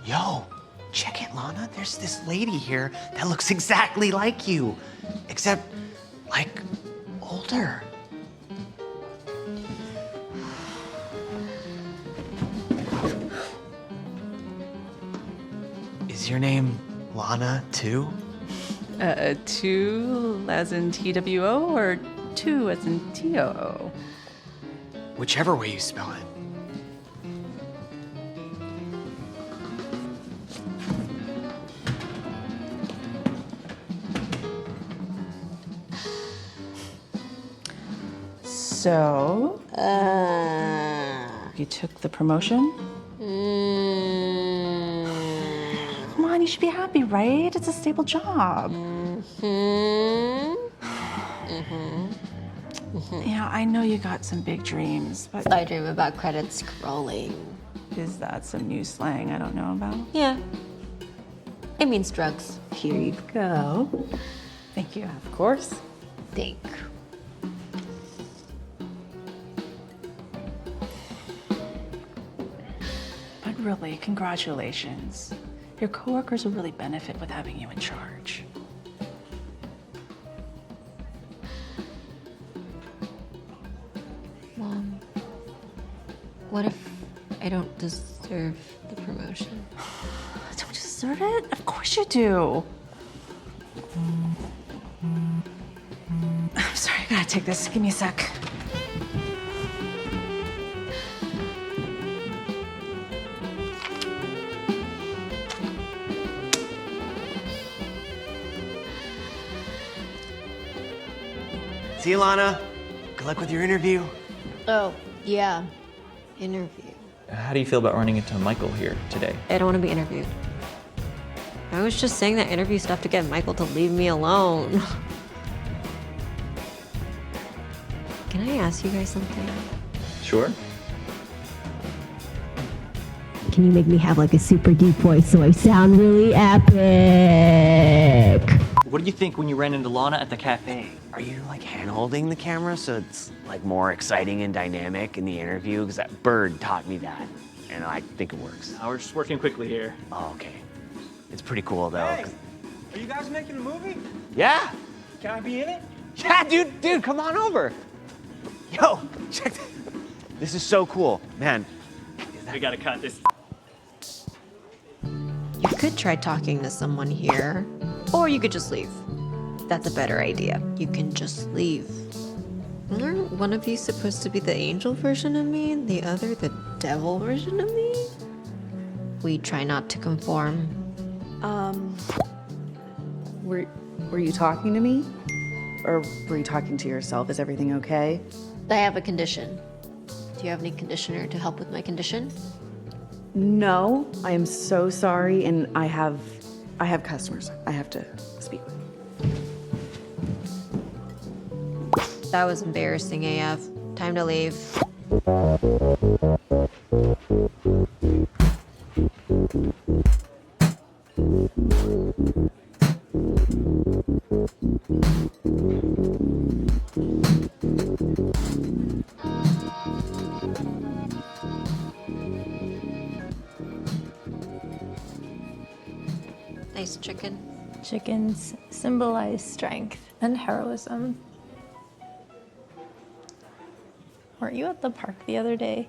Yo, check it, Lana. There's this lady here that looks exactly like you, except, like, older. Is your name Lana, too? Two as in TWO or two as in TOO? Whichever way you spell it. So, you took the promotion? Come on, you should be happy, right? It's a stable job. Yeah, I know you got some big dreams, but... I dream about credits scrolling. Is that some new slang I don't know about? Yeah. It means drugs. Here you go. Thank you, of course. Think. But really, congratulations. Your coworkers will really benefit with having you in charge. Mom, what if I don't deserve the promotion? Don't you deserve it? Of course you do. I'm sorry, I gotta take this. Give me a sec. See you, Lana. Good luck with your interview. Oh, yeah. Interview. How do you feel about running into Michael here today? I don't want to be interviewed. I was just saying that interview stuff to get Michael to leave me alone. Can I ask you guys something? Sure. Can you make me have like a super deep voice so I sound really epic? What did you think when you ran into Lana at the cafe? Are you like hand-holding the camera so it's like more exciting and dynamic in the interview? Because that bird taught me that, and I think it works. We're just working quickly here. Oh, okay. It's pretty cool though. Hey, are you guys making a movie? Yeah. Can I be in it? Yeah, dude, come on over. Yo, check this. This is so cool, man. We gotta cut this. You could try talking to someone here, or you could just leave. That's a better idea. You can just leave. Aren't one of you supposed to be the angel version of me and the other the devil version of me? We try not to conform. Were you talking to me? Or were you talking to yourself? Is everything okay? I have a condition. Do you have any conditioner to help with my condition? No, I am so sorry, and I have customers I have to speak with. That was embarrassing AF. Time to leave. Nice chicken. Chickens symbolize strength and heroism. Weren't you at the park the other day?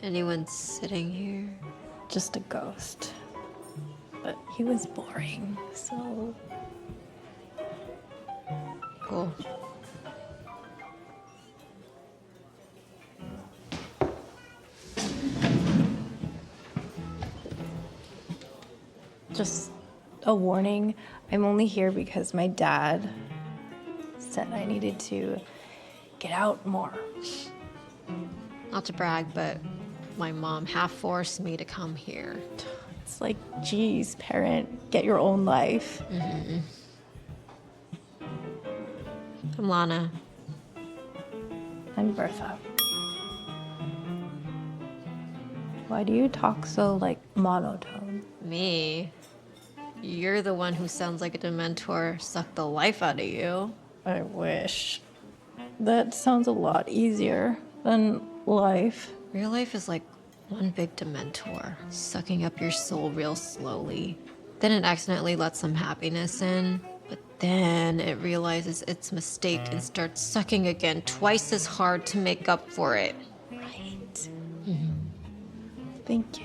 Anyone sitting here? Just a ghost. But he was boring, so... Cool. Just a warning, I'm only here because my dad said I needed to get out more. Not to brag, but my mom half forced me to come here. It's like, geez, parent, get your own life. Mm-hmm. I'm Lana. I'm Bertha. Why do you talk so, like, monotone? Me? You're the one who sounds like a Dementor sucked the life out of you. I wish. That sounds a lot easier than life. Real life is like one big Dementor, sucking up your soul real slowly. Then it accidentally lets some happiness in, but then it realizes its mistake and starts sucking again twice as hard to make up for it. Right. Mm-hmm. Thank you.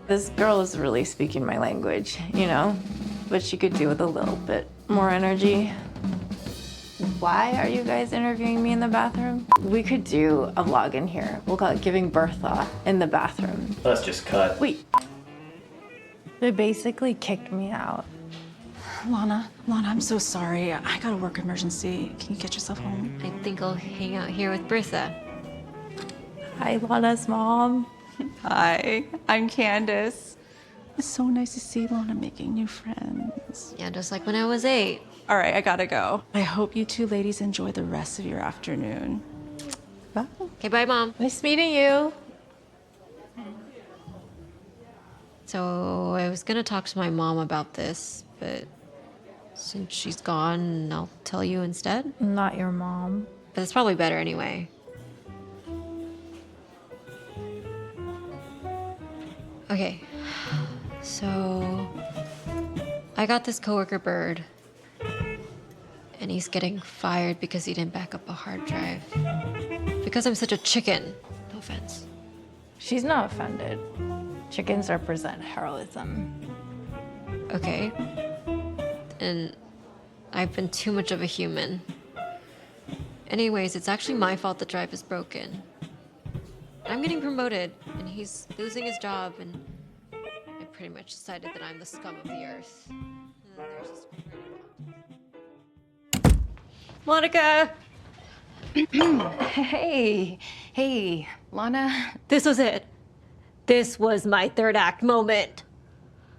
This girl is really speaking my language, you know? But she could do with a little bit more energy. Why are you guys interviewing me in the bathroom? We could do a vlog in here. We'll call it Giving Bertha in the bathroom. Let's just cut. Wait. They basically kicked me out. Lana, I'm so sorry. I got a work emergency. Can you get yourself home? I think I'll hang out here with Bertha. Hi, Lana's mom. Hi, I'm Candace. It's so nice to see Lana making new friends. Yeah, just like when I was 8. All right, I gotta go. I hope you two ladies enjoy the rest of your afternoon. Bye. Okay, bye, Mom. Nice meeting you. So I was gonna talk to my mom about this, but since she's gone, I'll tell you instead. I'm not your mom. But it's probably better anyway. Okay, so I got this coworker bird, and he's getting fired because he didn't back up a hard drive. Because I'm such a chicken. No offense. She's not offended. Chickens represent heroism. Okay. And I've been too much of a human. Anyways, it's actually my fault the drive is broken. I'm getting promoted, and he's losing his job, and I pretty much decided that I'm the scum of the earth. And then there's this Monica! Hey, Lana. This was it. This was my third act moment.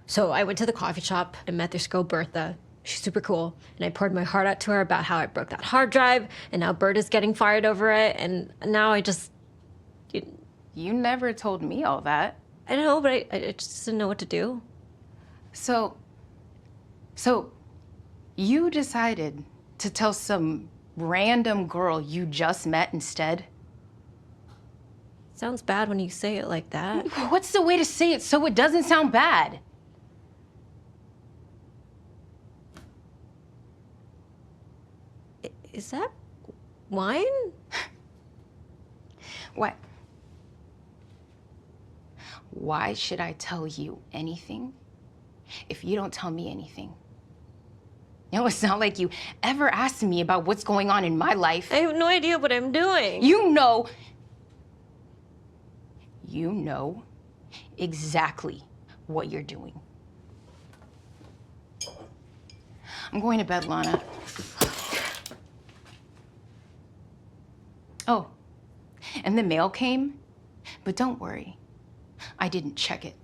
So I went to the coffee shop and met this girl, Bertha. She's super cool. And I poured my heart out to her about how I broke that hard drive, and now Bert is getting fired over it, and now I just... You never told me all that. I know, but I just didn't know what to do. So you decided to tell some random girl you just met instead? Sounds bad when you say it like that. What's the way to say it so it doesn't sound bad? Is that wine? What? Why should I tell you anything if you don't tell me anything? You know, it's not like you ever asked me about what's going on in my life. I have no idea what I'm doing. You know exactly what you're doing. I'm going to bed, Lana. Oh, and the mail came, but don't worry, I didn't check it.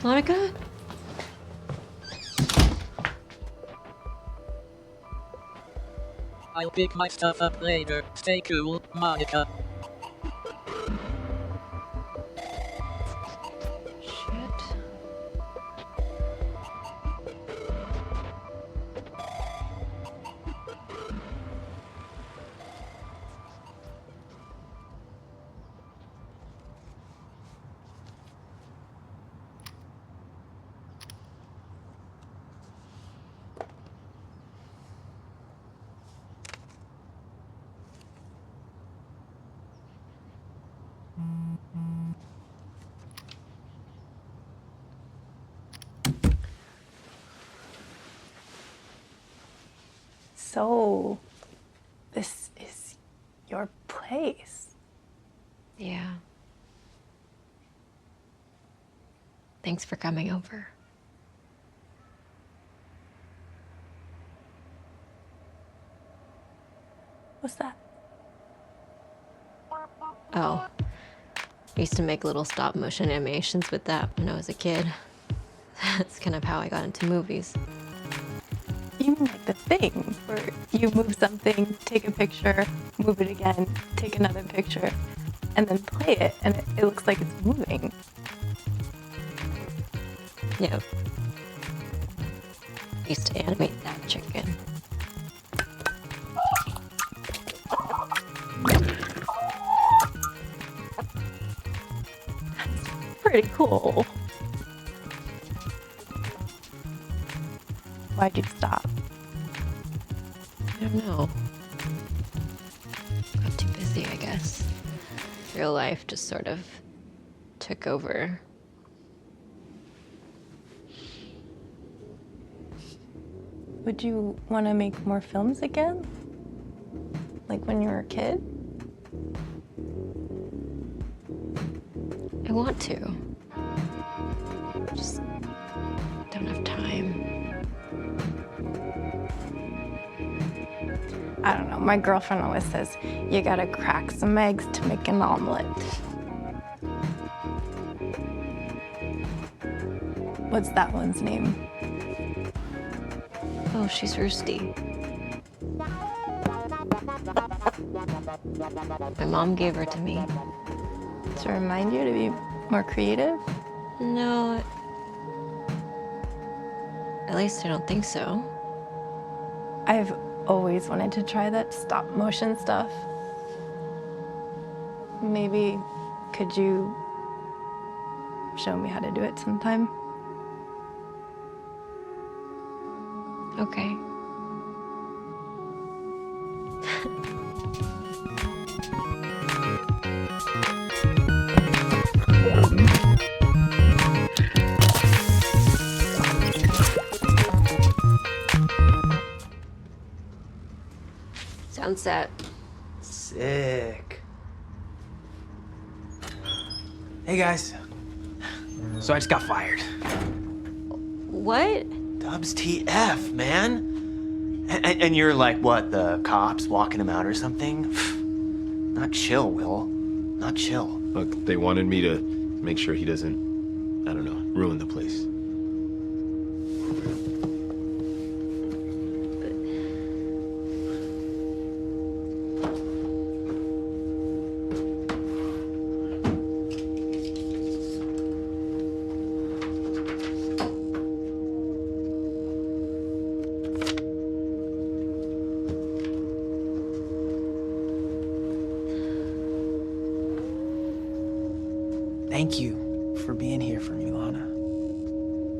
Monica? I'll pick my stuff up later. Stay cool, Monica. So, this is your place. Yeah. Thanks for coming over. What's that? Oh. I used to make little stop motion animations with that when I was a kid. That's kind of how I got into movies. You mean like the thing where you move something, take a picture, move it again, take another picture, and then play it, and it looks like it's moving. Yeah. I used to animate that chicken. Pretty cool. Why'd you stop? I don't know. Got too busy, I guess. Real life just sort of took over. Would you want to make more films again? Like when you were a kid? I want to. Just don't have time. I don't know. My girlfriend always says you gotta crack some eggs to make an omelet. What's that one's name? Oh, she's Rusty. My mom gave her to me. To remind you to be more creative? No. At least I don't think so. I've always wanted to try that stop motion stuff. Maybe could you show me how to do it sometime? Okay. Sound set. Sick. Hey guys. So I just got fired. What? Dubs TF, man. And you're like, what, the cops walking him out or something? Not chill, Will. Not chill. Look, they wanted me to make sure he doesn't, I don't know, ruin the place. Thank you for being here for me, Lana.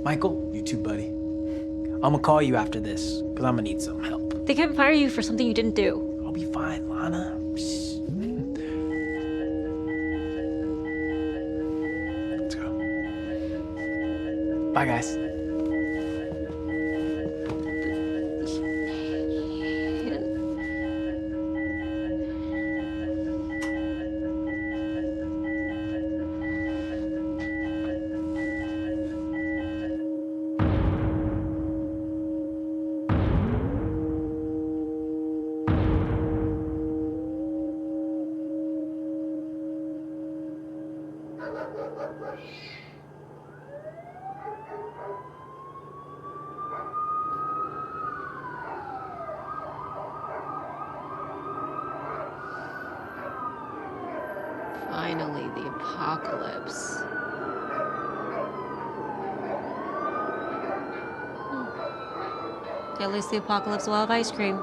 Michael, you too, buddy. I'm gonna call you after this, because I'm gonna need some help. They can't fire you for something you didn't do. I'll be fine, Lana. Psst. Let's go. Bye, guys. Finally, the apocalypse. At least the apocalypse will have ice cream.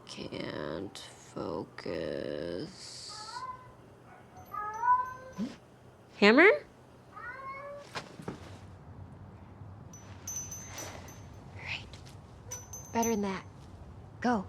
Can't focus. Hammer? Better than that. Go.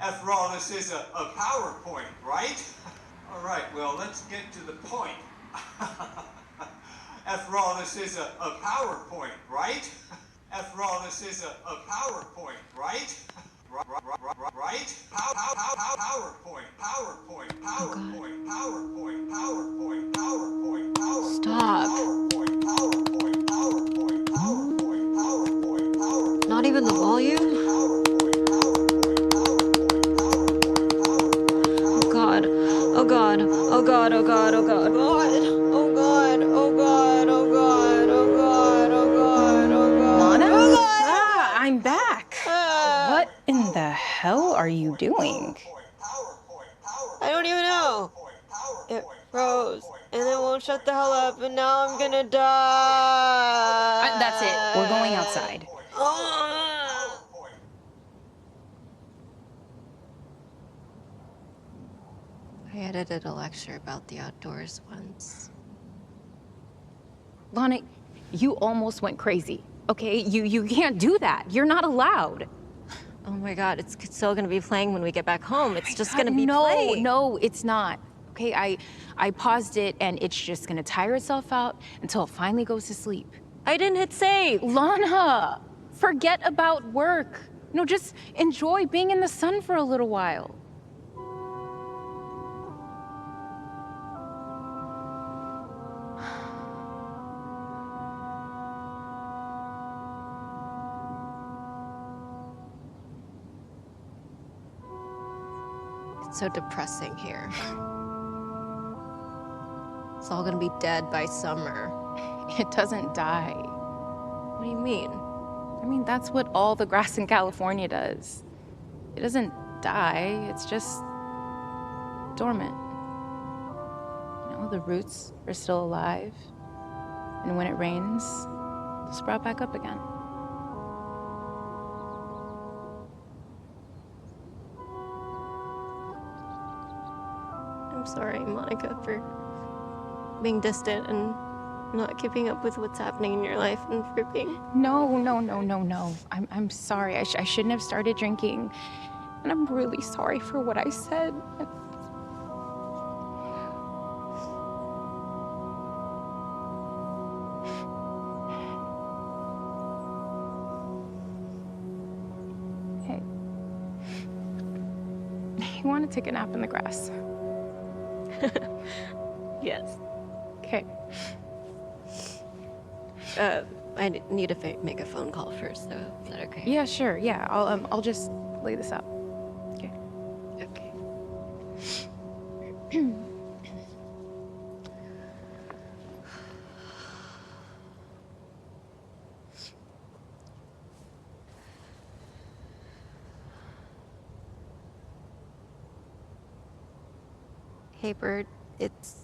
After all, this is a PowerPoint, right? All right, well, let's get to the point. After all, this is a PowerPoint, right? After all, this is a PowerPoint, right? Right? PowerPoint, PowerPoint, PowerPoint, PowerPoint, PowerPoint, PowerPoint, PowerPoint. Stop. PowerPoint, PowerPoint, PowerPoint, PowerPoint, PowerPoint, PowerPoint. Not even the volume? Oh God. god, oh god, oh god, oh god, oh god, oh god, oh god, oh god, oh god. Lana? Oh god. Ah, I'm back. What in the hell are you doing? I don't even know. It froze, and it won't shut the hell up, and now I'm gonna die. That's it. We're going outside. I edited a lecture about the outdoors once. Lana, you almost went crazy, okay? You can't do that. You're not allowed. Oh my god, it's still gonna be playing when we get back home. It's just gonna be playing. No, it's not. Okay, I paused it and it's just gonna tire itself out until it finally goes to sleep. I didn't hit save. Lana, forget about work. No, just enjoy being in the sun for a little while. It's so depressing here. It's all gonna be dead by summer. It doesn't die. What do you mean? I mean, that's what all the grass in California does. It doesn't die, it's just dormant. You know, the roots are still alive. And when it rains, they'll sprout back up again. I'm sorry, Monica, for being distant and not keeping up with what's happening in your life and for being... No. I'm sorry. I shouldn't have started drinking. And I'm really sorry for what I said. Hey. You want to take a nap in the grass? Yes. Okay. I need to make a phone call first, though. Is that okay? Yeah, sure. Yeah, I'll just lay this out. Okay. Okay. Hey, Bird. It's...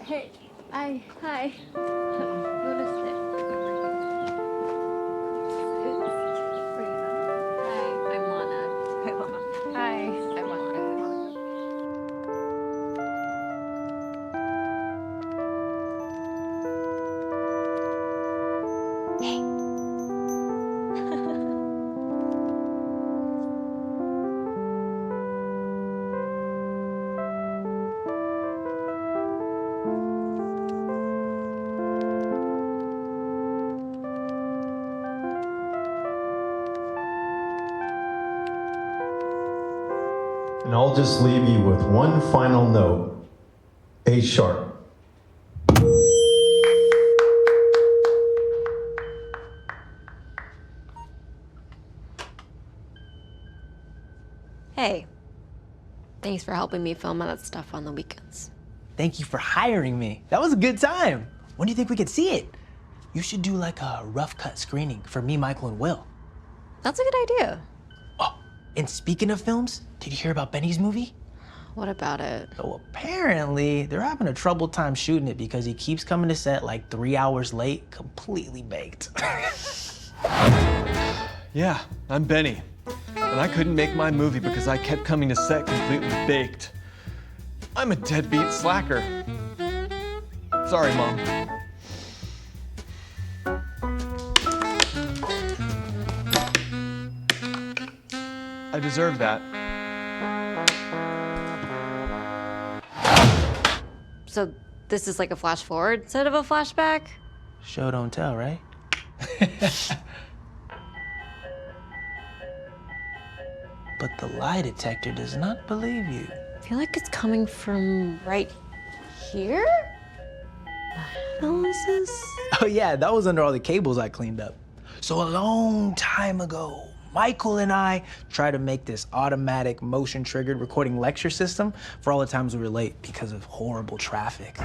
Hey, hi. Hi. I'm Lana. Hi, I'm Monica. And I'll just leave you with one final note. A sharp. Thanks for helping me film all that stuff on the weekends. Thank you for hiring me. That was a good time. When do you think we could see it? You should do like a rough cut screening for me, Michael, and Will. That's a good idea. And speaking of films, did you hear about Benny's movie? What about it? So apparently, they're having a troubled time shooting it because he keeps coming to set like 3 hours late, completely baked. Yeah, I'm Benny. And I couldn't make my movie because I kept coming to set completely baked. I'm a deadbeat slacker. Sorry, Mom. I deserve that. So this is like a flash forward instead of a flashback? Show don't tell, right? But the lie detector does not believe you. I feel like it's coming from right here? What the hell is this? Oh yeah, that was under all the cables I cleaned up. So a long time ago, Michael and I tried to make this automatic motion-triggered recording lecture system for all the times we were late because of horrible traffic.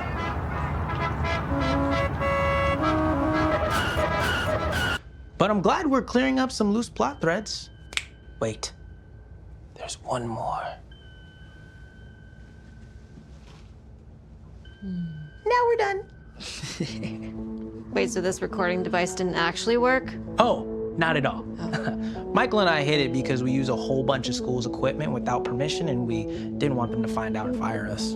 But I'm glad we're clearing up some loose plot threads. Wait, there's one more. Now we're done. Wait, so this recording device didn't actually work? Oh, not at all. Michael and I hid it because we use a whole bunch of school's equipment without permission and we didn't want them to find out and fire us.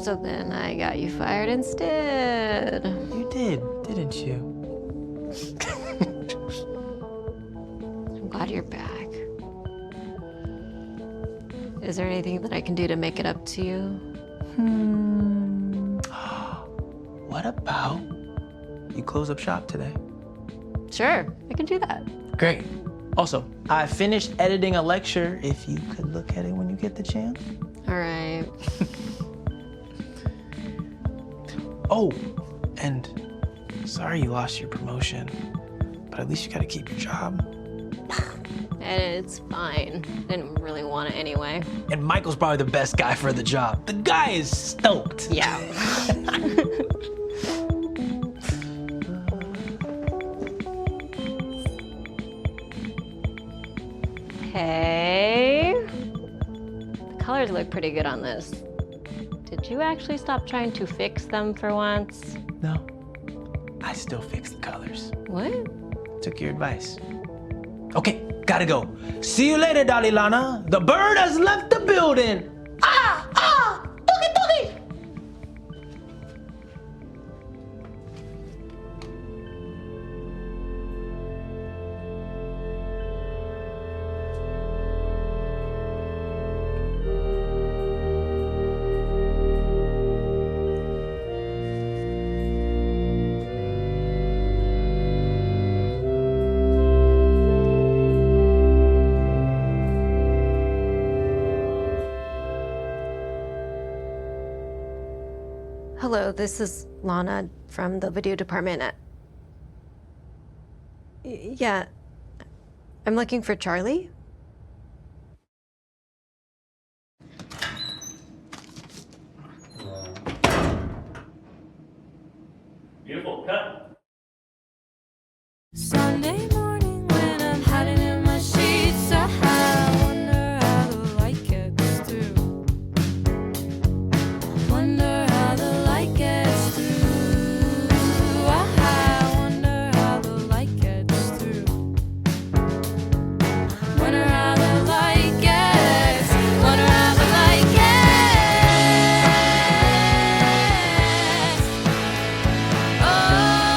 So then I got you fired instead. You did, didn't you? I'm glad you're back. Is there anything that I can do to make it up to you? What about you close up shop today? Sure, I can do that. Great. Also, I finished editing a lecture if you could look at it when you get the chance. All right. Oh, and sorry you lost your promotion, but at least you gotta keep your job. It's fine. Didn't really want it anyway. And Michael's probably the best guy for the job. The guy is stoked. Yeah. Hey. The colors look pretty good on this. Did you actually stop trying to fix them for once? No, I still fix the colors. What? Took your advice. Okay, gotta go. See you later, Dalilana. The bird has left the building. Doogie, doogie. Hello, this is Lana from the video department. Yeah, I'm looking for Charlie. Beautiful cut. Sunday morning when I'm hiding in my sheets, I wonder how the light gets through. Wonder how the light gets through. I wonder how the light gets through. Wonder how the light gets. Wonder how the light gets. Oh.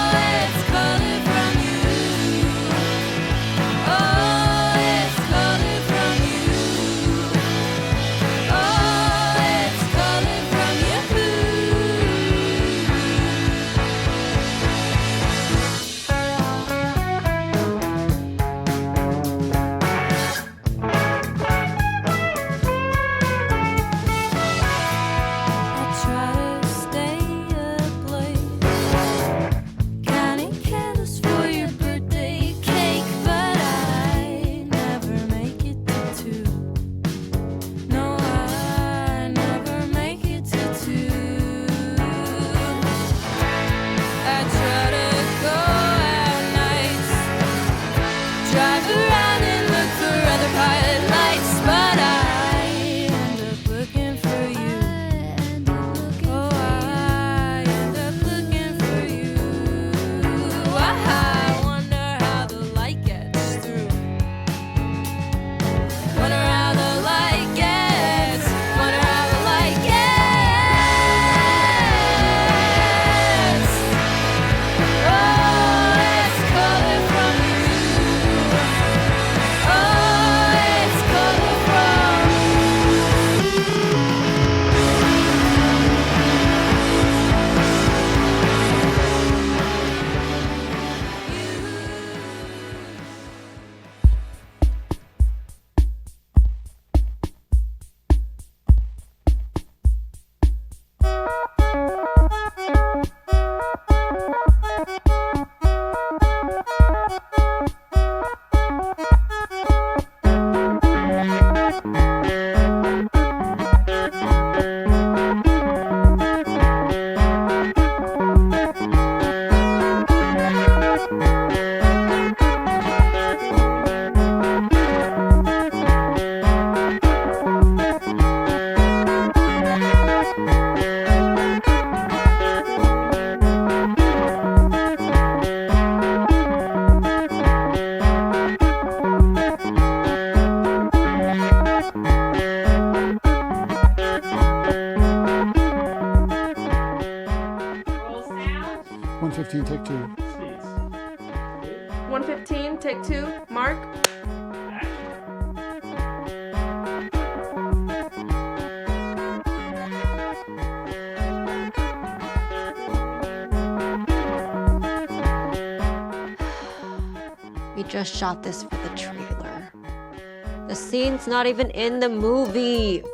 115, take 2. 115, take 2. Mark. We just shot this for the trailer. The scene's not even in the movie.